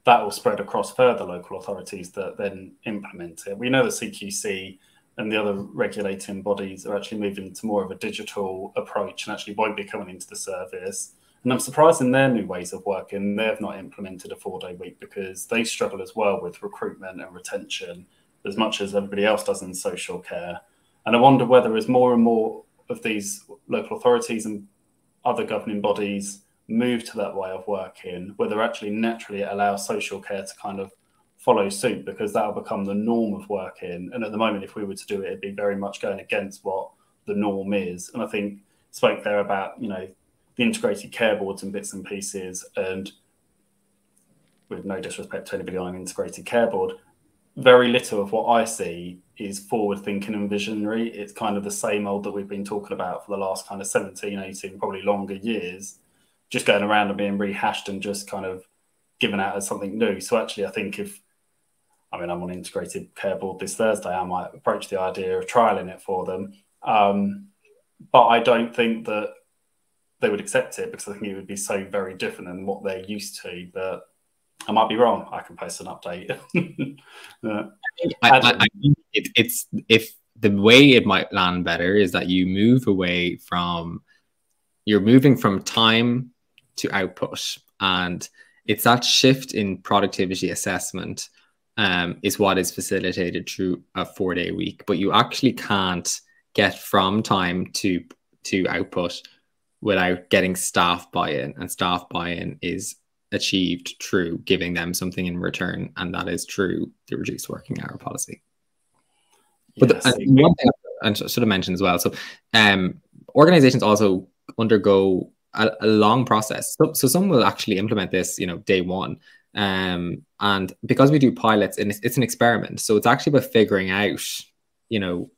that will spread across further local authorities that then implement it. We know the CQC and the other regulating bodies are actually moving to more of a digital approach and actually won't be coming into the service. And I'm surprised in their new ways of working, they've not implemented a 4-day week, because they struggle as well with recruitment and retention as much as everybody else does in social care. And I wonder whether as more and more of these local authorities and other governing bodies move to that way of working, whether actually naturally it allows social care to kind of follow suit, because that will become the norm of working. And at the moment, if we were to do it, it'd be very much going against what the norm is. And I think spoke there about, you know, the integrated care boards and bits and pieces, and with no disrespect to anybody on an integrated care board, very little of what I see is forward thinking and visionary. It's kind of the same old that we've been talking about for the last kind of 17, 18, probably longer years, just going around and being rehashed and just kind of given out as something new. So actually, I think I'm on an integrated care board this Thursday, I might approach the idea of trialing it for them. But I don't think that they would accept it, because I think it would be so very different than what they're used to. But I might be wrong. I can post an update. I think it's if the way it might land better is that you're moving from time to output, and it's that shift in productivity assessment is what is facilitated through a 4-day week. But you actually can't get from time to output without getting staff buy-in, and staff buy-in is achieved through giving them something in return, and that is through the reduced working hour policy. But yes, one thing I should have mentioned as well, so organizations also undergo a long process. So some will actually implement this, day one, and because we do pilots, and it's an experiment, so it's actually about figuring out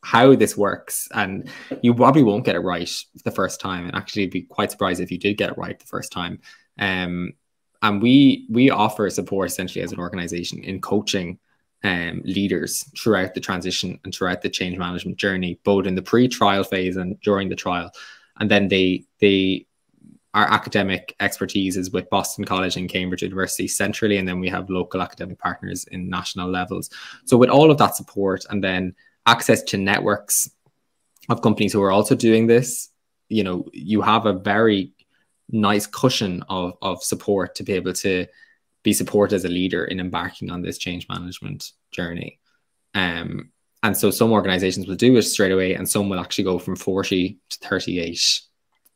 how this works, and you probably won't get it right the first time, and actually be quite surprised if you did get it right the first time. And we offer support essentially as an organization in coaching leaders throughout the transition and throughout the change management journey, both in the pre-trial phase and during the trial. And then our academic expertise is with Boston College and Cambridge University centrally, and then we have local academic partners in national levels. So with all of that support, and then access to networks of companies who are also doing this, you have a very nice cushion of support to be able to be supported as a leader in embarking on this change management journey. And And so some organizations will do it straight away, and some will actually go from 40 to 38,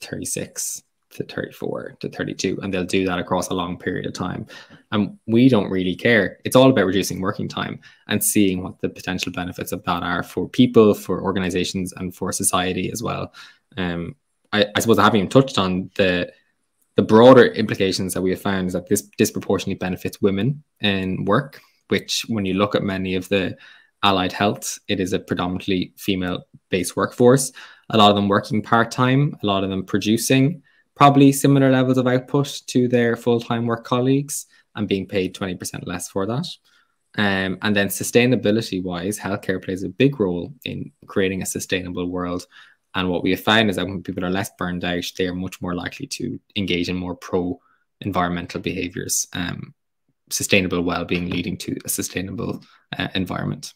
36 to 34 to 32, and they'll do that across a long period of time. And we don't really care. It's all about reducing working time and seeing what the potential benefits of that are for people, for organizations, and for society as well. I suppose I haven't even touched on the broader implications that we have found is that this disproportionately benefits women in work, which when you look at many of the allied health, it is a predominantly female-based workforce. A lot of them working part-time, a lot of them producing probably similar levels of output to their full-time work colleagues and being paid 20% less for that. And then sustainability-wise, healthcare plays a big role in creating a sustainable world. And what we have found is that when people are less burned out, they are much more likely to engage in more pro-environmental behaviors, sustainable well-being leading to a sustainable environment.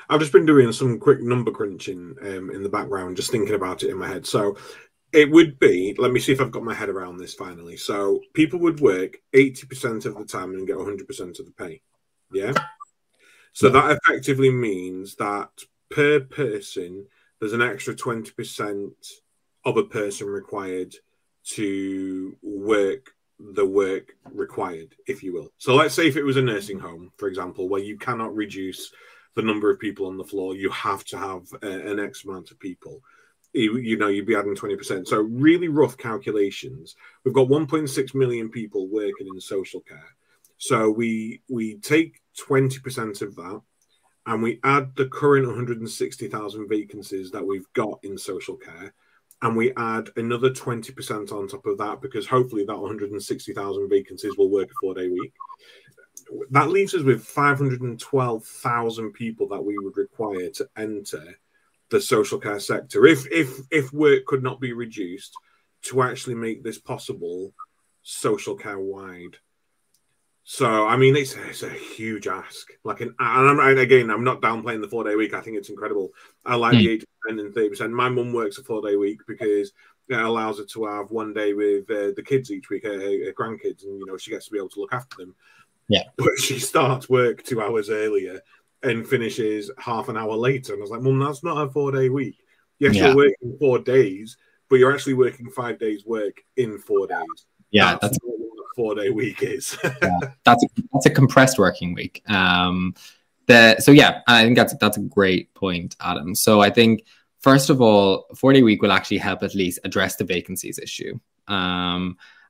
I've just been doing some quick number crunching in the background, just thinking about it in my head. So it would be, let me see if I've got my head around this finally. So people would work 80% of the time and get 100% of the pay. Yeah. So that effectively means that per person, there's an extra 20% of a person required to work the work required, if you will. So let's say if it was a nursing home, for example, where you cannot reduce the number of people on the floor, you have to have an X amount of people. You know, you'd be adding 20%. So really rough calculations. We've got 1.6 million people working in social care. So we take 20% of that, and we add the current 160,000 vacancies that we've got in social care, and we add another 20% on top of that, because hopefully that 160,000 vacancies will work a 4-day week. That leaves us with 512,000 people that we would require to enter the social care sector if work could not be reduced to actually make this possible social care wide. So I mean, it's a huge ask. Like, and I'm not downplaying the 4-day week. I think it's incredible. I like the 80% and 30%. My mum works a 4-day week because it allows her to have 1 day with the kids each week, her grandkids, and you know she gets to be able to look after them. Yeah, but she starts work 2 hours earlier and finishes half an hour later. And I was like, Mum, that's not a 4-day week. Yes, you're working 4 days, but you're actually working 5 days work in 4 days. Yeah, that's what a 4-day week is. Yeah, that's a compressed working week. So yeah, I think that's a great point, Adam. So I think first of all, 4-day week will actually help at least address the vacancies issue.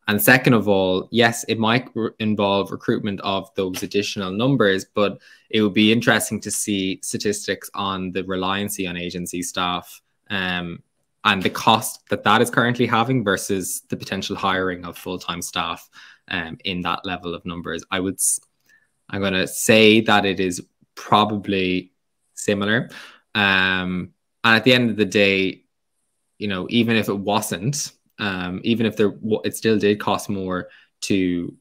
And second of all, yes, it might involve recruitment of those additional numbers, but it would be interesting to see statistics on the reliance on agency staff and the cost that is currently having versus the potential hiring of full-time staff in that level of numbers. I'm going to say that it is probably similar. And at the end of the day, you know, even if it wasn't, even if it still did cost more to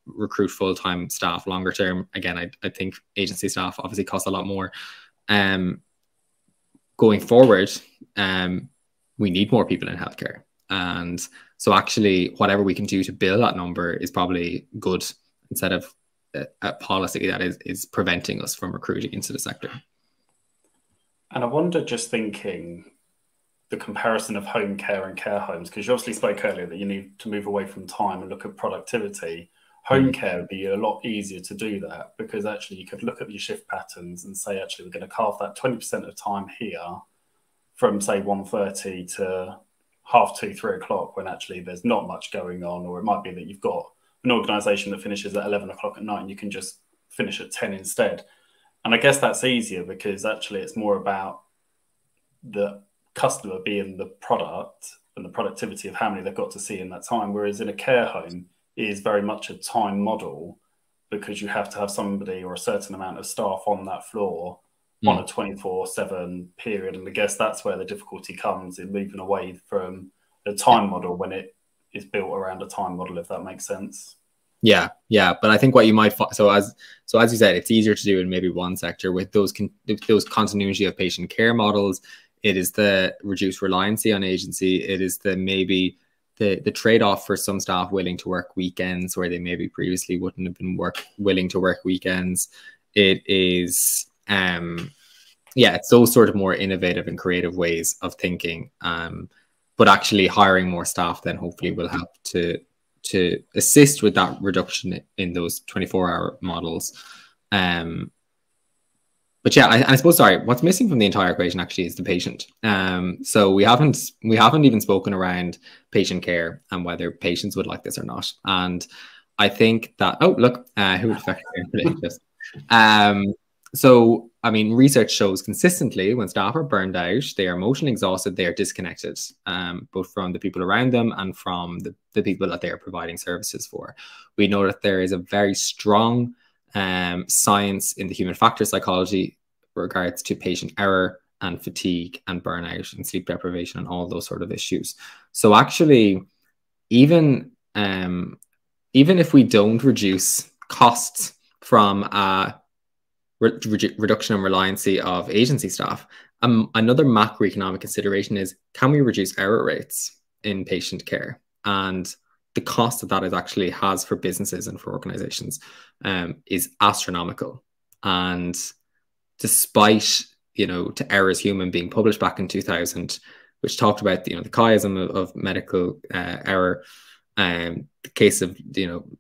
recruit full-time staff longer term. Again, I think agency staff obviously cost a lot more. Going forward, we need more people in healthcare. And so actually whatever we can do to build that number is probably good instead of a policy that is preventing us from recruiting into the sector. And I wonder, just thinking, the comparison of home care and care homes, because you obviously spoke earlier that you need to move away from time and look at productivity. Home care would be a lot easier to do that, because actually you could look at your shift patterns and say, actually, we're going to carve that 20% of time here from, say, 1:30 to 2:30, 3 o'clock, when actually there's not much going on. Or it might be that you've got an organisation that finishes at 11 o'clock at night and you can just finish at 10 instead. And I guess that's easier because actually it's more about the customer being the product and the productivity of how many they've got to see in that time. Whereas in a care home, it is very much a time model, because you have to have somebody or a certain amount of staff on that floor on a 24/7 period. And I guess that's where the difficulty comes in moving away from the time model when it is built around a time model, if that makes sense. Yeah, but I think what you might find, so as you said, it's easier to do in maybe one sector with those continuity of patient care models. It is the reduced reliance on agency. It is maybe the trade-off for some staff willing to work weekends where they maybe previously wouldn't have been willing to work weekends. it is, yeah, it's those sort of more innovative and creative ways of thinking. But actually hiring more staff then hopefully will help to assist with that reduction in those 24-hour models. But yeah, I suppose, sorry, what's missing from the entire equation actually is the patient. So we haven't even spoken around patient care and whether patients would like this or not. And I think that, oh, look, who would affect this? So, I mean, research shows consistently when staff are burned out, they are emotionally exhausted, they are disconnected, both from the people around them and from the people that they are providing services for. We know that there is a very strong science in the human factor psychology regards to patient error and fatigue and burnout and sleep deprivation and all those sort of issues. So actually, even if we don't reduce costs from reduction in reliancy of agency staff, another macroeconomic consideration is, can we reduce error rates in patient care? And the cost that is actually has for businesses and for organizations is astronomical. And despite, To Err Is Human being published back in 2000, which talked about, the chiasm of medical error, the case of,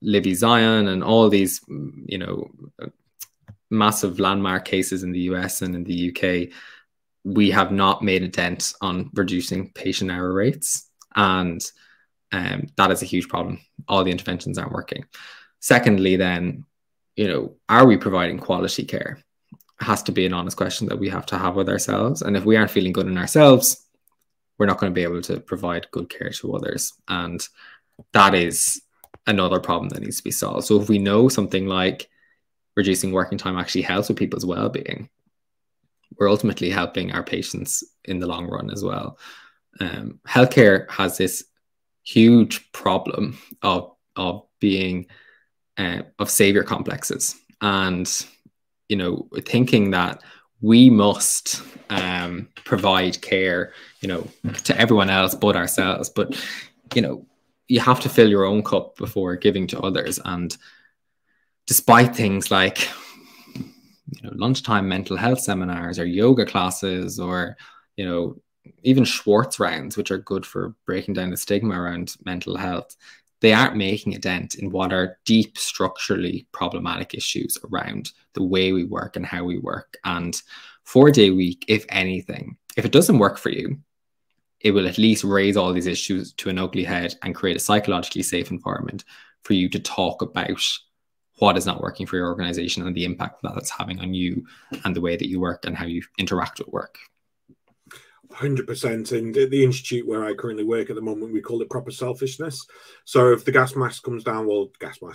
Libby Zion and all these, massive landmark cases in the US and in the UK, we have not made a dent on reducing patient error rates. And that is a huge problem. All the interventions aren't working. Secondly, then, are we providing quality care? It has to be an honest question that we have to have with ourselves. And if we aren't feeling good in ourselves, we're not going to be able to provide good care to others. And that is another problem that needs to be solved. So if we know something like reducing working time actually helps with people's well-being, we're ultimately helping our patients in the long run as well. Healthcare has this huge problem of being of savior complexes, and thinking that we must provide care to everyone else but ourselves. But you have to fill your own cup before giving to others. And despite things like lunchtime mental health seminars or yoga classes, or even Schwartz rounds, which are good for breaking down the stigma around mental health, they aren't making a dent in what are deep structurally problematic issues around the way we work and how we work. And 4-day week, if anything, if it doesn't work for you, it will at least raise all these issues to an ugly head and create a psychologically safe environment for you to talk about what is not working for your organization and the impact that it's having on you and the way that you work and how you interact with work. 100%. And at the institute where I currently work at the moment, we call it proper selfishness. So if the gas mask comes down,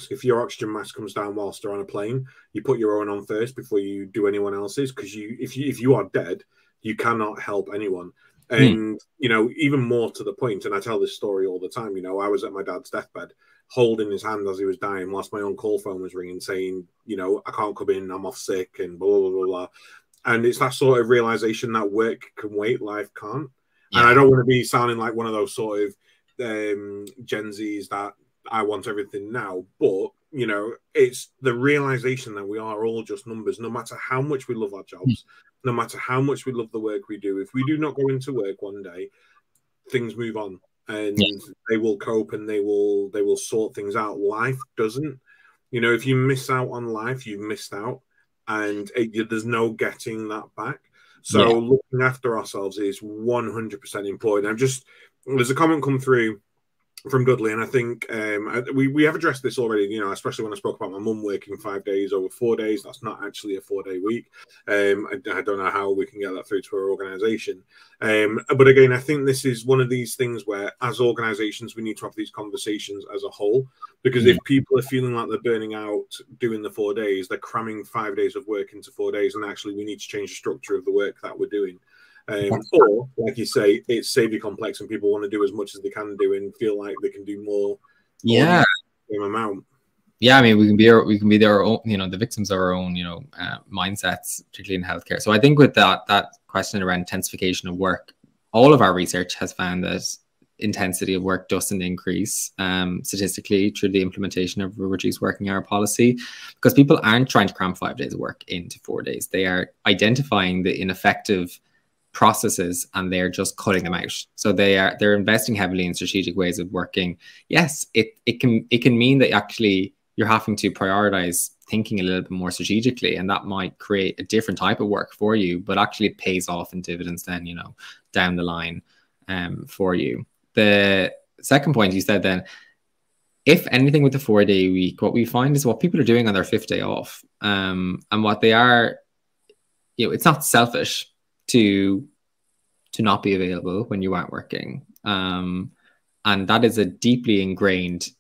if your oxygen mask comes down whilst you're on a plane, you put your own on first before you do anyone else's, because if you are dead, you cannot help anyone. And even more to the point, and I tell this story all the time, I was at my dad's deathbed holding his hand as he was dying whilst my own call phone was ringing saying, I can't come in, I'm off sick, and blah, blah, blah, blah. And it's that sort of realization that work can wait, life can't. Yeah. And I don't want to be sounding like one of those sort of Gen Zs that I want everything now, but it's the realization that we are all just numbers, no matter how much we love our jobs, no matter how much we love the work we do. If we do not go into work one day, things move on, and they will cope and they will sort things out. Life doesn't. If you miss out on life, you've missed out, and there's no getting that back. So looking after ourselves is 100% important. There's a comment come through from Dudley, and I think we have addressed this already, especially when I spoke about my mum working 5 days over 4 days. That's not actually a 4-day week. I don't know how we can get that through to our organisation. But again, I think this is one of these things where, as organisations, we need to have these conversations as a whole, because if people are feeling like they're burning out doing the 4 days, they're cramming 5 days of work into 4 days, and actually we need to change the structure of the work that we're doing. Or, like you say, it's savior complex, and people want to do as much as they can do and feel like they can do more. Yeah, same amount. Yeah, I mean, we can be their own, the victims of our own, mindsets, particularly in healthcare. So I think with that question around intensification of work, all of our research has found that intensity of work doesn't increase statistically through the implementation of a reduced working hour policy, because people aren't trying to cram 5 days of work into 4 days. They are identifying the ineffective processes and they're just cutting them out. So they're investing heavily in strategic ways of working. Yes, it can mean that actually you're having to prioritize thinking a little bit more strategically, and that might create a different type of work for you, but actually it pays off in dividends then, you know, down the line for you. The second point you said then, if anything with the 4-day week, what we find is what people are doing on their 5th day off, and what they are, you know, it's not selfish to not be available when you aren't working, and that is a deeply ingrained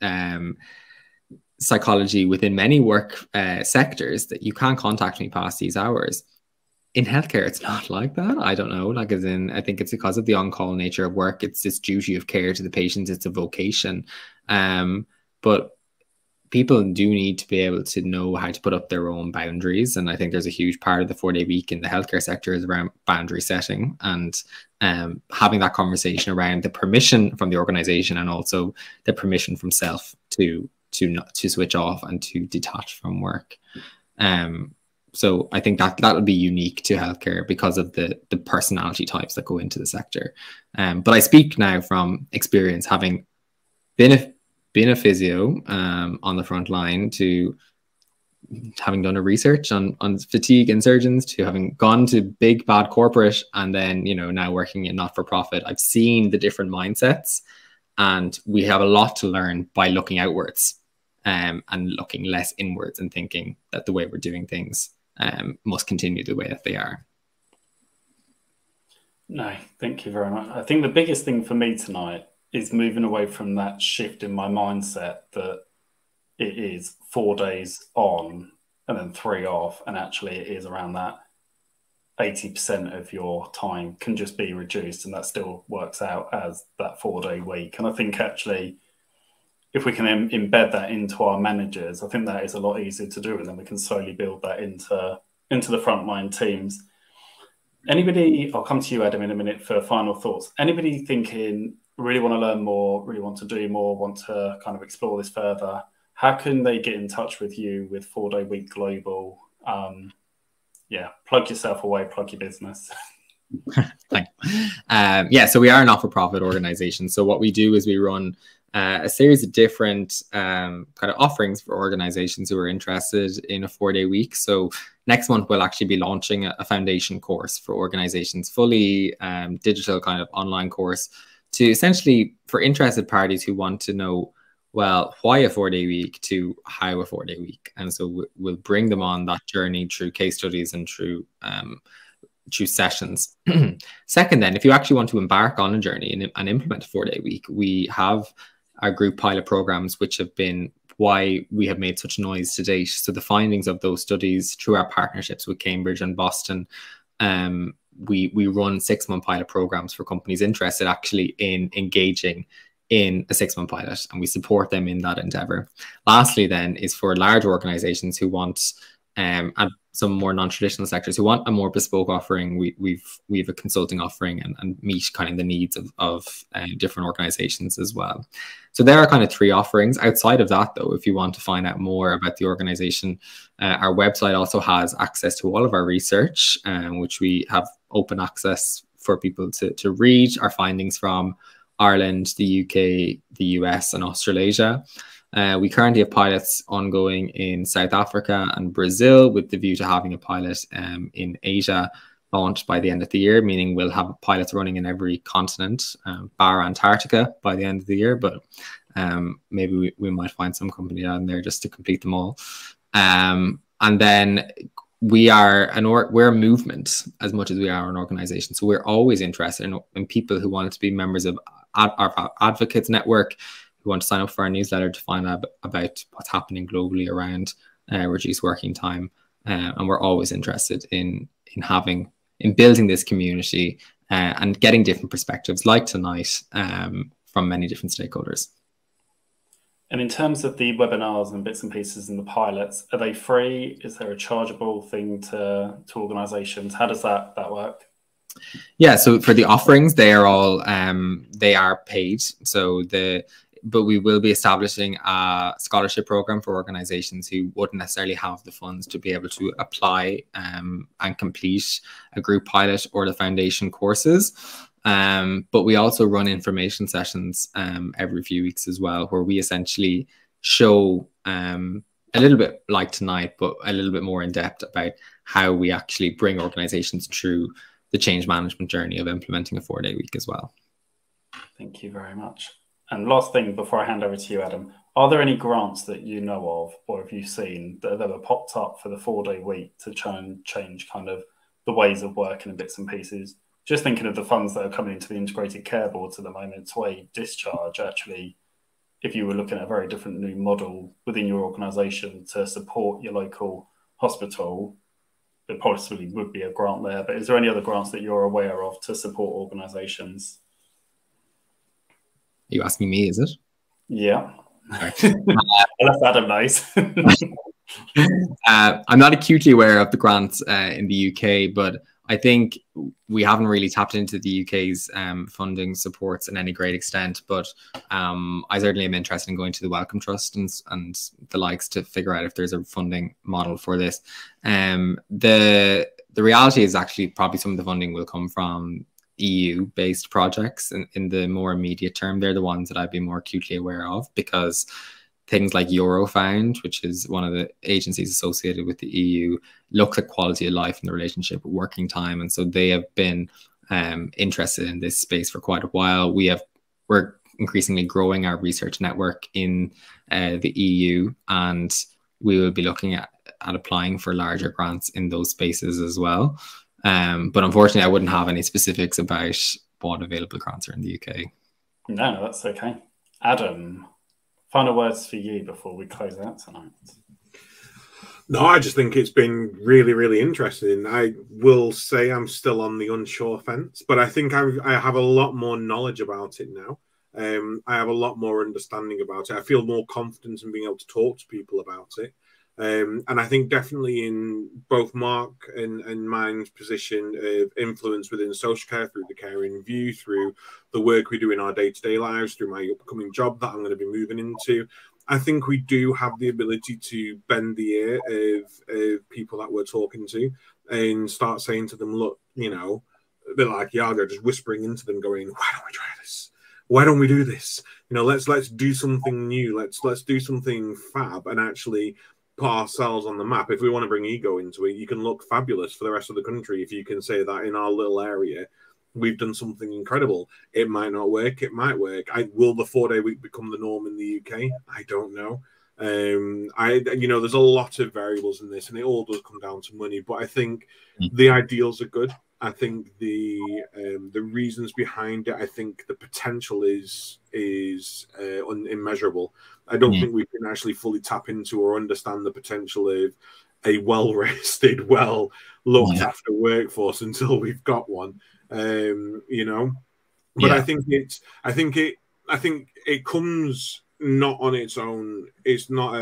psychology within many work sectors, that you can't contact me past these hours. In healthcare, it's not like that. I don't know, like, as in, I think it's because of the on-call nature of work. It's this duty of care to the patients. It's a vocation. But people do need to be able to know how to put up their own boundaries. And I think there's a huge part of the 4-day week in the healthcare sector is around boundary setting and having that conversation around the permission from the organization and also the permission from self to switch off and to detach from work. So I think that would be unique to healthcare because of the personality types that go into the sector. But I speak now from experience, having been a physio on the front line, to having done a research on fatigue in surgeons, to having gone to big bad corporate, and then, you know, now working in not-for-profit. I've seen the different mindsets, and we have a lot to learn by looking outwards and looking less inwards, and thinking that the way we're doing things must continue the way that they are. No, thank you very much. I think the biggest thing for me tonight is moving away from that shift in my mindset that it is 4 days on and then 3 off, and actually it is around that 80% of your time can just be reduced, and that still works out as that 4-day week. And I think actually, if we can embed that into our managers, I think that is a lot easier to do, and then we can slowly build that into the frontline teams. Anybody, I'll come to you, Adam, in a minute for final thoughts. Anybody thinking, really want to learn more, really want to do more, want to kind of explore this further, how can they get in touch with you with 4-day week global? Yeah, plug yourself away, plug your business. Yeah, so we are a not-for-profit organization. So what we do is we run a series of different kind of offerings for organizations who are interested in a 4-day week. So next month, we'll actually be launching a foundation course for organizations, fully digital kind of online course, to essentially for interested parties who want to know, well, why a 4-day week to how a 4-day week. And so we'll bring them on that journey through case studies and through sessions. Second, then, if you actually want to embark on a journey and implement a 4-day week, we have our group pilot programs, which have been why we have made such noise to date. So the findings of those studies through our partnerships with Cambridge and Boston, we run 6-month pilot programs for companies interested actually in engaging in a 6-month pilot, and we support them in that endeavor. Lastly, then, is for large organizations who want and some more non-traditional sectors who want a more bespoke offering. We've a consulting offering and meet kind of the needs of different organizations as well. So there are kind of 3 offerings. Outside of that, though, if you want to find out more about the organization, our website also has access to all of our research, which we have open access for people to read our findings from Ireland, the UK, the US, and Australasia. We currently have pilots ongoing in South Africa and Brazil, with the view to having a pilot in Asia launched by the end of the year, meaning we'll have pilots running in every continent, bar Antarctica, by the end of the year. But maybe we might find some company down there just to complete them all. And then we're a movement as much as we are an organization. So we're always interested in people who want to be members of our advocates network, who want to sign up for our newsletter to find out about what's happening globally around reduced working time. And we're always interested in building this community and getting different perspectives like tonight from many different stakeholders. And in terms of the webinars and bits and pieces and the pilots, are they free? Is there a chargeable thing to organizations? How does that work? Yeah, so for the offerings, they are all they are paid. So but we will be establishing a scholarship program for organizations who wouldn't necessarily have the funds to be able to apply and complete a group pilot or the foundation courses. But we also run information sessions every few weeks as well, where we essentially show a little bit like tonight, but a little bit more in depth about how we actually bring organizations through the change management journey of implementing a 4-day week as well. Thank you very much. And last thing before I hand over to you, Adam, are there any grants that you know of, or have you seen that have ever popped up for the 4-day week to try and change kind of the ways of working in bits and pieces? Just thinking of the funds that are coming into the integrated care boards at the moment to aid discharge, actually, if you were looking at a very different new model within your organisation to support your local hospital, there possibly would be a grant there. But is there any other grants that you're aware of to support organisations? You asking me, is it? Yeah. Okay. Unless Adam knows. I'm not acutely aware of the grants in the UK, but I think we haven't really tapped into the UK's funding supports in any great extent. But I certainly am interested in going to the Wellcome Trust and the likes to figure out if there's a funding model for this. The reality is actually probably some of the funding will come from EU-based projects in the more immediate term. They're the ones that I'd be more acutely aware of, because things like Eurofound, which is one of the agencies associated with the EU, look at quality of life in the relationship with working time. And so they have been interested in this space for quite a while. We're increasingly growing our research network in the EU, and we will be looking at applying for larger grants in those spaces as well. But unfortunately, I wouldn't have any specifics about what available grants are in the UK. No, that's okay. Adam, final words for you before we close out tonight. No, I just think it's been really, really interesting. I will say I'm still on the unsure fence, but I think I have a lot more knowledge about it now. I have a lot more understanding about it. I feel more confident in being able to talk to people about it. And I think definitely in both Mark and mine's position of influence within social care, through the Care in View, through the work we do in our day-to-day lives, through my upcoming job that I'm going to be moving into, I think we do have the ability to bend the ear of people that we're talking to and start saying to them, look, you know, a bit like Yago, just whispering into them, going, why don't we try this? Why don't we do this? You know, let's do something new. Let's do something fab and actually put ourselves on the map. If we want to bring ego into it, you can look fabulous for the rest of the country if you can say that in our little area we've done something incredible. It might not work, it might work. Will the 4-day week become the norm in the UK? I don't know. You know, there's a lot of variables in this, and it all does come down to money. But I think the ideals are good. I think the reasons behind it, I think the potential is immeasurable. I don't think we can actually fully tap into or understand the potential of a well-rested, well-looked after workforce until we've got one. You know, but I think it comes not on its own. It's not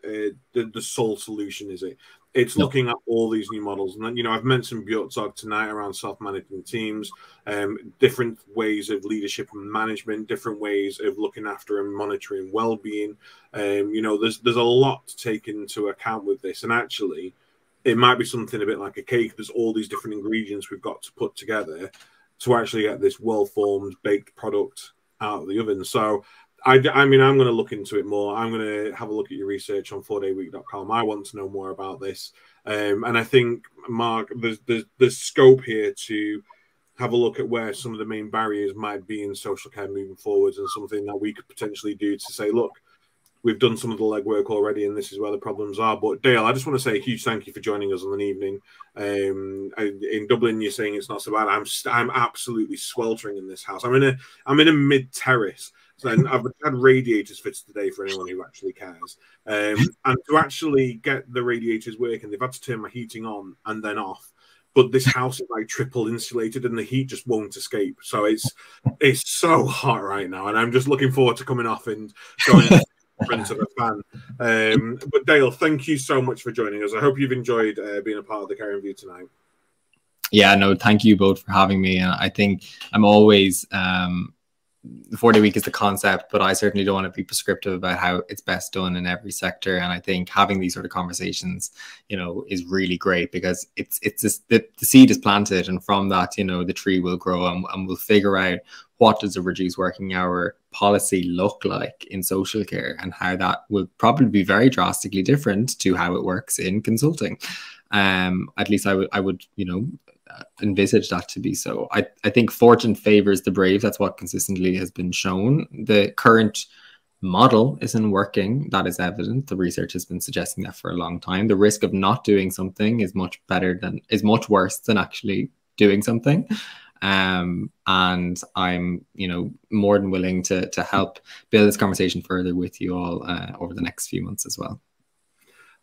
the sole solution, is it? It's looking at all these new models. And, you know, I've mentioned Björk tonight around self-managing teams, different ways of leadership and management, different ways of looking after and monitoring well-being. You know, there's a lot to take into account with this. And actually, it might be something a bit like a cake. There's all these different ingredients we've got to put together to actually get this well-formed, baked product out of the oven. So, I mean, I'm going to look into it more. I'm going to have a look at your research on 4dayweek.com. I want to know more about this. And I think, Mark, there's scope here to have a look at where some of the main barriers might be in social care moving forwards, and something that we could potentially do to say, look, we've done some of the legwork already, and this is where the problems are. But Dale, I just want to say a huge thank you for joining us on an evening. In Dublin, you're saying it's not so bad. I'm absolutely sweltering in this house. I'm in a mid-terrace. So I've had radiators fitted today for anyone who actually cares. And to actually get the radiators working, they've had to turn my heating on and then off. But this house is like triple insulated, and the heat just won't escape. So it's so hot right now, and I'm just looking forward to coming off and going in front of a fan. But Dale, thank you so much for joining us. I hope you've enjoyed being a part of the Care in View tonight. Yeah, no, thank you both for having me. And I think I'm always, the 4-day week is the concept, but I certainly don't want to be prescriptive about how it's best done in every sector. And I think having these sort of conversations, you know, is really great, because it's just, the seed is planted, and from that, you know, the tree will grow, and we'll figure out what does a reduced working hour policy look like in social care, and how that will probably be very drastically different to how it works in consulting. At least I would, you know, envisage that to be so. I think fortune favors the brave. That's what consistently has been shown. The current model isn't working. That is evident. The research has been suggesting that for a long time. The risk of not doing something is much worse than actually doing something. And I'm, you know, more than willing to help build this conversation further with you all over the next few months as well.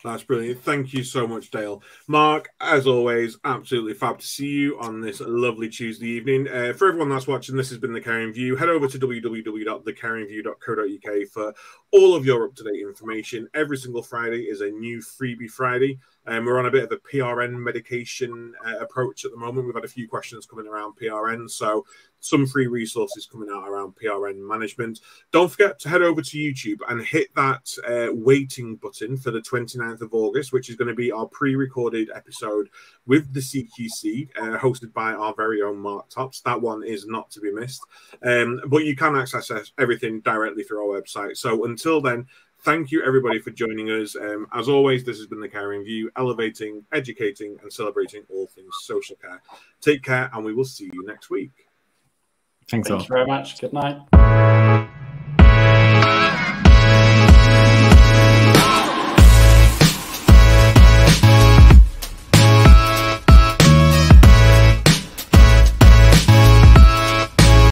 That's brilliant. Thank you so much, Dale. Mark, as always, absolutely fab to see you on this lovely Tuesday evening. For everyone that's watching, this has been The Caring View. Head over to www.thecaringview.co.uk for all of your up-to-date information. Every single Friday is a new freebie Friday. We're on a bit of a PRN medication approach at the moment. We've had a few questions coming around PRN, so some free resources coming out around PRN management. Don't forget to head over to YouTube and hit that waiting button for the 29th of August, which is going to be our pre-recorded episode with the CQC, hosted by our very own Mark Tops. That one is not to be missed. But you can access everything directly through our website. So until then, thank you, everybody, for joining us. As always, this has been The Caring View, elevating, educating, and celebrating all things social care. Take care, and we will see you next week. Thanks Thank you very much. Good night.